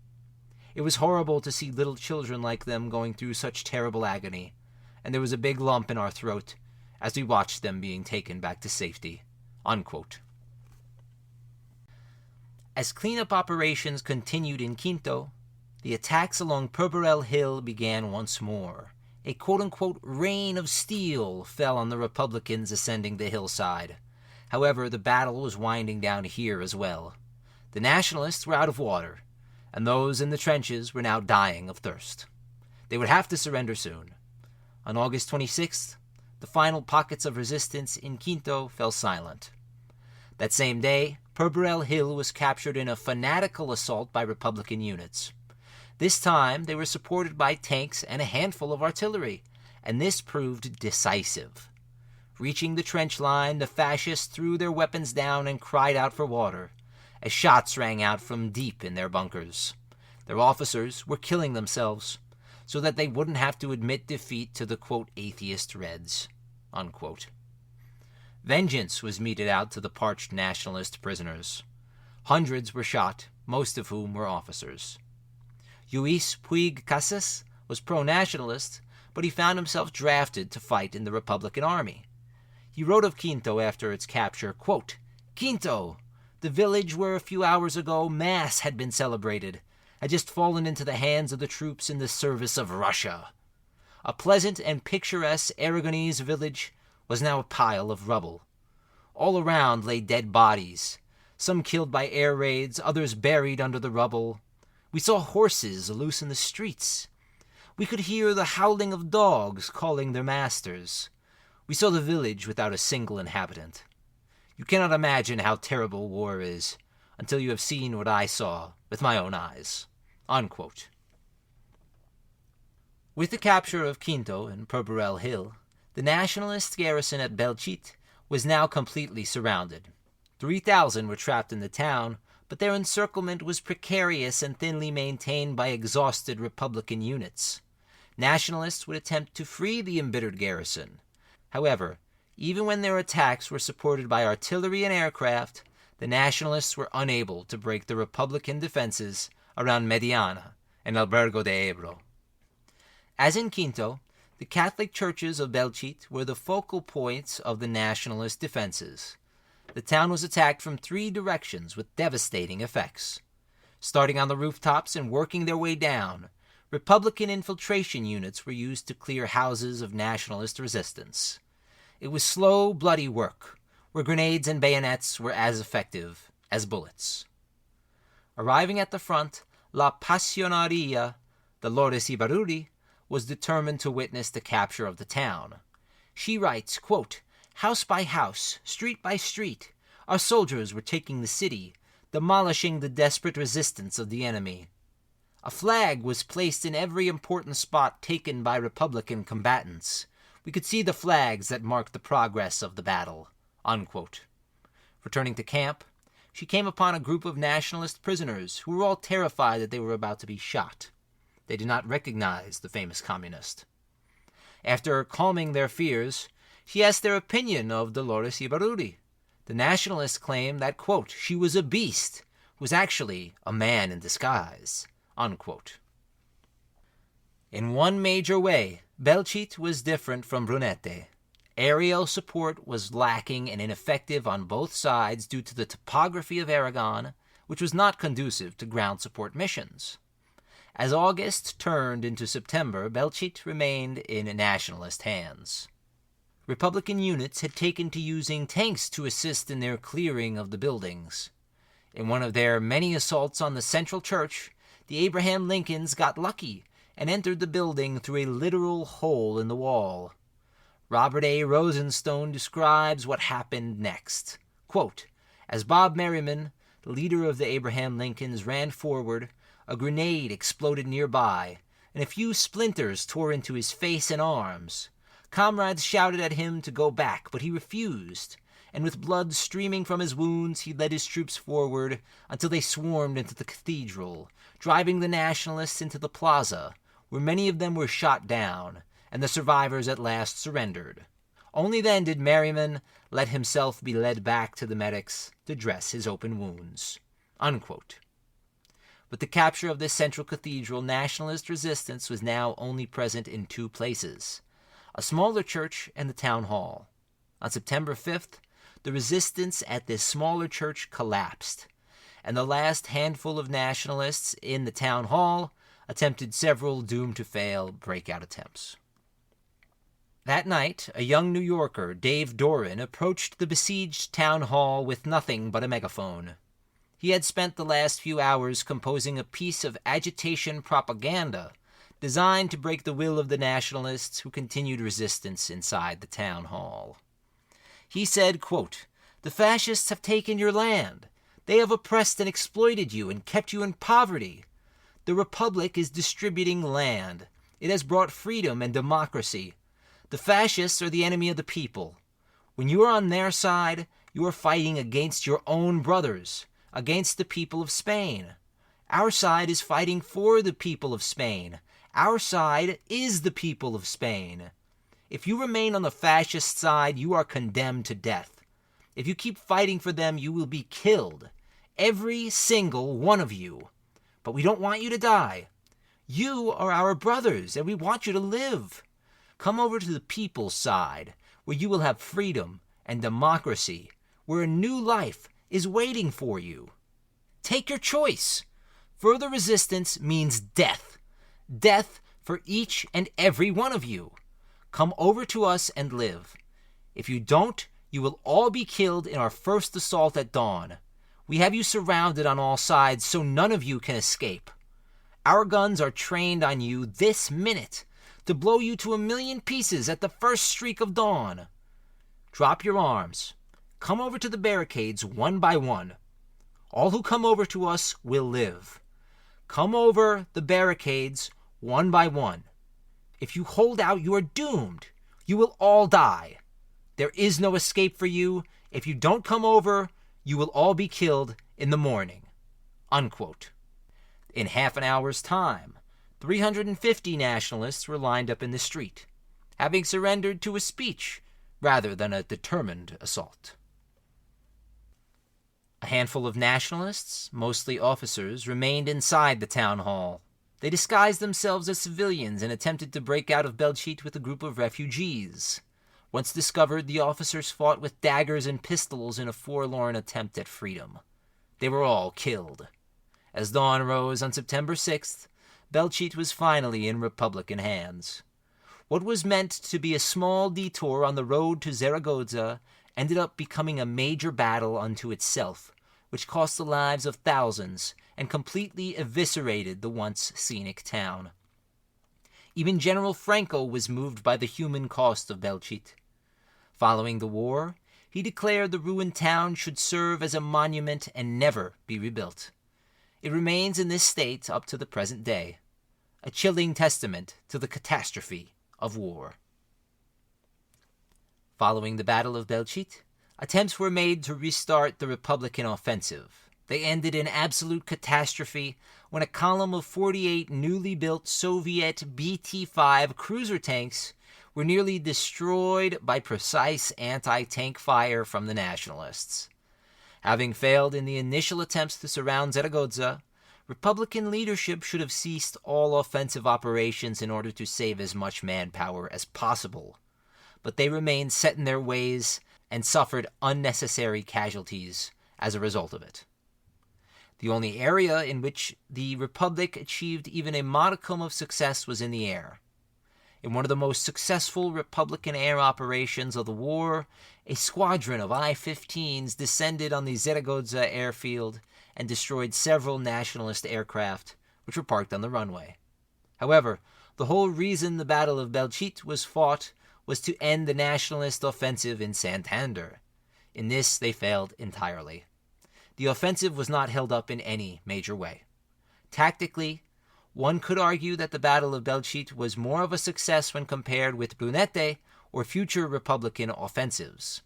It was horrible to see little children like them going through such terrible agony, and there was a big lump in our throat as we watched them being taken back to safety." Unquote. As cleanup operations continued in Quinto, the attacks along Perberel Hill began once more. A quote-unquote rain of steel fell on the Republicans ascending the hillside. However, the battle was winding down here as well. The nationalists were out of water, and those in the trenches were now dying of thirst. They would have to surrender soon. On August 26th, the final pockets of resistance in Quinto fell silent. That same day, Perberel Hill was captured in a fanatical assault by Republican units. This time, they were supported by tanks and a handful of artillery, and this proved decisive. Reaching the trench line, the fascists threw their weapons down and cried out for water, as shots rang out from deep in their bunkers. Their officers were killing themselves, so that they wouldn't have to admit defeat to the, quote, atheist Reds, unquote. Vengeance was meted out to the parched nationalist prisoners. Hundreds were shot, most of whom were officers. Lluís Puig Cases was pro-nationalist, but he found himself drafted to fight in the Republican Army. He wrote of Quinto after its capture, quote, "Quinto, the village where a few hours ago Mass had been celebrated, had just fallen into the hands of the troops in the service of Russia. A pleasant and picturesque Aragonese village was now a pile of rubble. All around lay dead bodies, some killed by air raids, others buried under the rubble. We saw horses loose in the streets. We could hear the howling of dogs calling their masters. We saw the village without a single inhabitant. You cannot imagine how terrible war is until you have seen what I saw with my own eyes." Unquote. With the capture of Quinto and Purbarel Hill, the nationalist garrison at Belchite was now completely surrounded. 3,000 were trapped in the town, but their encirclement was precarious and thinly maintained by exhausted Republican units. Nationalists would attempt to free the embittered garrison. However, even when their attacks were supported by artillery and aircraft, the nationalists were unable to break the Republican defenses around Mediana and Albergo de Ebro. As in Quinto, the Catholic churches of Belchite were the focal points of the nationalist defenses. The town was attacked from 3 directions with devastating effects. Starting on the rooftops and working their way down, Republican infiltration units were used to clear houses of nationalist resistance. It was slow, bloody work, where grenades and bayonets were as effective as bullets. Arriving at the front, La Pasionaria, Dolores Ibarruri, was determined to witness the capture of the town. She writes, quote, "House by house, street by street, our soldiers were taking the city, demolishing the desperate resistance of the enemy. A flag was placed in every important spot taken by Republican combatants. We could see the flags that marked the progress of the battle." Unquote. Returning to camp, she came upon a group of nationalist prisoners who were all terrified that they were about to be shot. They did not recognize the famous communist. After calming their fears, she asked their opinion of Dolores Ibarruri. The nationalists claimed that, quote, "she was a beast, who was actually a man in disguise." Unquote. In one major way, Belchite was different from Brunete. Aerial support was lacking and ineffective on both sides due to the topography of Aragon, which was not conducive to ground support missions. As August turned into September, Belchite remained in nationalist hands. Republican units had taken to using tanks to assist in their clearing of the buildings. In one of their many assaults on the central church, the Abraham Lincolns got lucky and entered the building through a literal hole in the wall. Robert A. Rosenstone describes what happened next. Quote, "As Bob Merriman, the leader of the Abraham Lincolns, ran forward, a grenade exploded nearby, and a few splinters tore into his face and arms. Comrades shouted at him to go back, but he refused, and with blood streaming from his wounds, he led his troops forward until they swarmed into the cathedral, driving the nationalists into the plaza, where many of them were shot down, and the survivors at last surrendered. Only then did Merriman let himself be led back to the medics to dress his open wounds." Unquote. With the capture of this central cathedral, nationalist resistance was now only present in 2 places, a smaller church and the town hall. On September 5th, the resistance at this smaller church collapsed, and the last handful of nationalists in the town hall attempted several doomed-to-fail breakout attempts. That night, a young New Yorker, Dave Doran, approached the besieged town hall with nothing but a megaphone. He had spent the last few hours composing a piece of agitation propaganda designed to break the will of the nationalists who continued resistance inside the town hall. He said, quote, "The fascists have taken your land. They have oppressed and exploited you and kept you in poverty. The Republic is distributing land. It has brought freedom and democracy. The fascists are the enemy of the people. When you are on their side, you are fighting against your own brothers, against the people of Spain. Our side is fighting for the people of Spain. Our side is the people of Spain. If you remain on the fascist side, you are condemned to death. If you keep fighting for them, you will be killed. Every single one of you. But we don't want you to die. You are our brothers, and we want you to live. Come over to the people's side, where you will have freedom and democracy, where a new life is waiting for you. Take your choice. Further resistance means death. Death for each and every one of you. Come over to us and live. If you don't, you will all be killed in our first assault at dawn. We have you surrounded on all sides, so none of you can escape. Our guns are trained on you this minute to blow you to 1,000,000 pieces at the first streak of dawn. Drop your arms. Come over to the barricades one by one. All who come over to us will live. Come over the barricades one by one. If you hold out, you are doomed. You will all die. There is no escape for you. If you don't come over, you will all be killed in the morning." Unquote. In half an hour's time, 350 nationalists were lined up in the street, having surrendered to a speech rather than a determined assault. A handful of nationalists, mostly officers, remained inside the town hall. They disguised themselves as civilians and attempted to break out of Belchite with a group of refugees. Once discovered, the officers fought with daggers and pistols in a forlorn attempt at freedom. They were all killed. As dawn rose on September 6th, Belchite was finally in Republican hands. What was meant to be a small detour on the road to Zaragoza ended up becoming a major battle unto itself, which cost the lives of thousands and completely eviscerated the once scenic town. Even General Franco was moved by the human cost of Belchite. Following the war, he declared the ruined town should serve as a monument and never be rebuilt. It remains in this state up to the present day, a chilling testament to the catastrophe of war. Following the Battle of Belchite, attempts were made to restart the Republican offensive. They ended in absolute catastrophe when a column of 48 newly built Soviet BT-5 cruiser tanks were nearly destroyed by precise anti-tank fire from the nationalists. Having failed in the initial attempts to surround Zaragoza, Republican leadership should have ceased all offensive operations in order to save as much manpower as possible. But they remained set in their ways and suffered unnecessary casualties as a result of it. The only area in which the Republic achieved even a modicum of success was in the air. In one of the most successful Republican air operations of the war, a squadron of I-15s descended on the Zaragoza airfield and destroyed several nationalist aircraft which were parked on the runway. However, the whole reason the Battle of Belchite was fought was to end the nationalist offensive in Santander. In this, they failed entirely. The offensive was not held up in any major way. Tactically, one could argue that the Battle of Belchite was more of a success when compared with Brunete or future Republican offensives.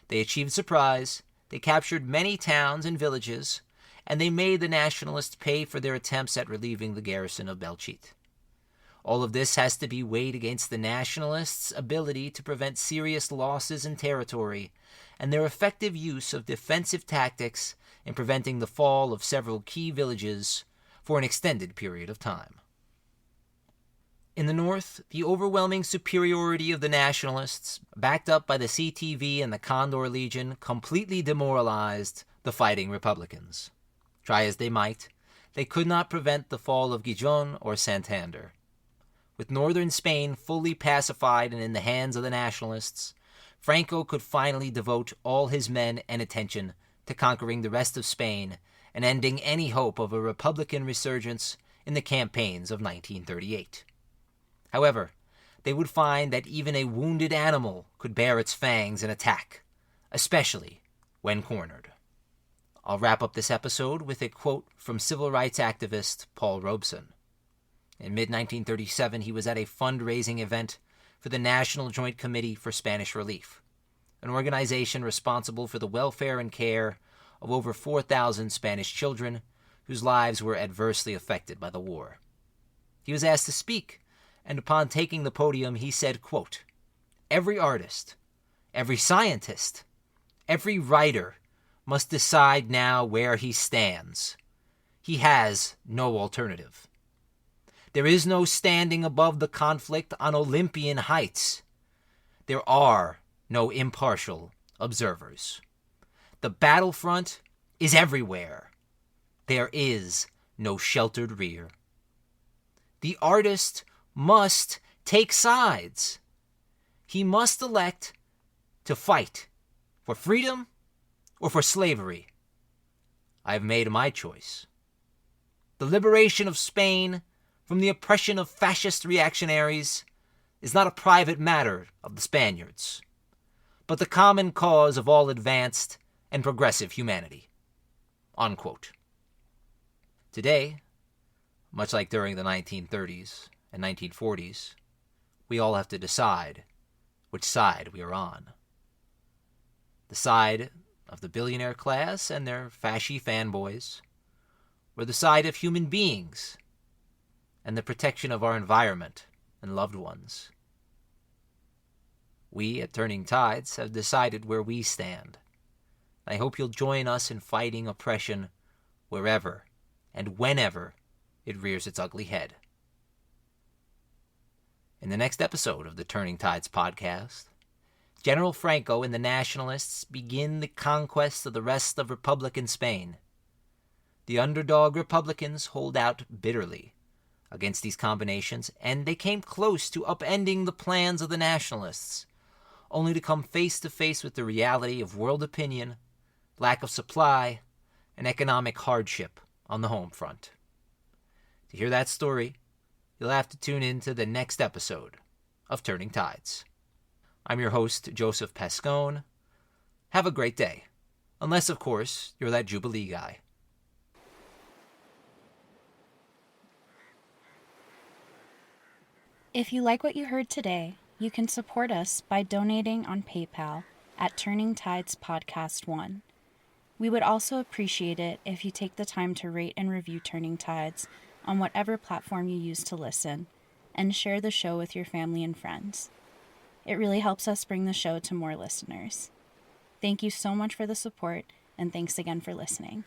They achieved surprise, they captured many towns and villages, and they made the nationalists pay for their attempts at relieving the garrison of Belchite. All of this has to be weighed against the nationalists' ability to prevent serious losses in territory and their effective use of defensive tactics in preventing the fall of several key villages for an extended period of time. In the north, the overwhelming superiority of the nationalists, backed up by the CTV and the Condor Legion, completely demoralized the fighting Republicans. Try as they might, they could not prevent the fall of Gijón or Santander. With northern Spain fully pacified and in the hands of the nationalists, Franco could finally devote all his men and attention to conquering the rest of Spain and ending any hope of a Republican resurgence in the campaigns of 1938. However, they would find that even a wounded animal could bare its fangs and attack, especially when cornered. I'll wrap up this episode with a quote from civil rights activist Paul Robeson. In mid-1937, he was at a fundraising event for the National Joint Committee for Spanish Relief, an organization responsible for the welfare and care of over 4,000 Spanish children whose lives were adversely affected by the war. He was asked to speak, and upon taking the podium, he said, quote, "Every artist, every scientist, Every writer must decide now where he stands. He has no alternative. There is no standing above the conflict on Olympian heights. There are no impartial observers. The battlefront is everywhere. There is no sheltered rear. The artist must take sides. He must elect to fight for freedom or for slavery. I have made my choice. The liberation of Spain from the oppression of fascist reactionaries is not a private matter of the Spaniards, but the common cause of all advanced and progressive humanity. Unquote. Today, much like during the 1930s and 1940s, we all have to decide which side we are on. The side of the billionaire class and their fasci fanboys, or the side of human beings and the protection of our environment and loved ones. We at Turning Tides have decided where we stand. I hope you'll join us in fighting oppression wherever and whenever it rears its ugly head. In the next episode of the Turning Tides podcast, General Franco and the Nationalists begin the conquest of the rest of Republican Spain. The underdog Republicans hold out bitterly against these combinations, and they came close to upending the plans of the Nationalists, only to come face to face with the reality of world opinion, lack of supply, and economic hardship on the home front. To hear that story, you'll have to tune in to the next episode of Turning Tides. I'm your host, Joseph Pascone. Have a great day. Unless, of course, you're that Jubilee guy. If you like what you heard today, you can support us by donating on PayPal at Turning Tides Podcast 1. We would also appreciate it if you take the time to rate and review Turning Tides on whatever platform you use to listen, and share the show with your family and friends. It really helps us bring the show to more listeners. Thank you so much for the support, and thanks again for listening.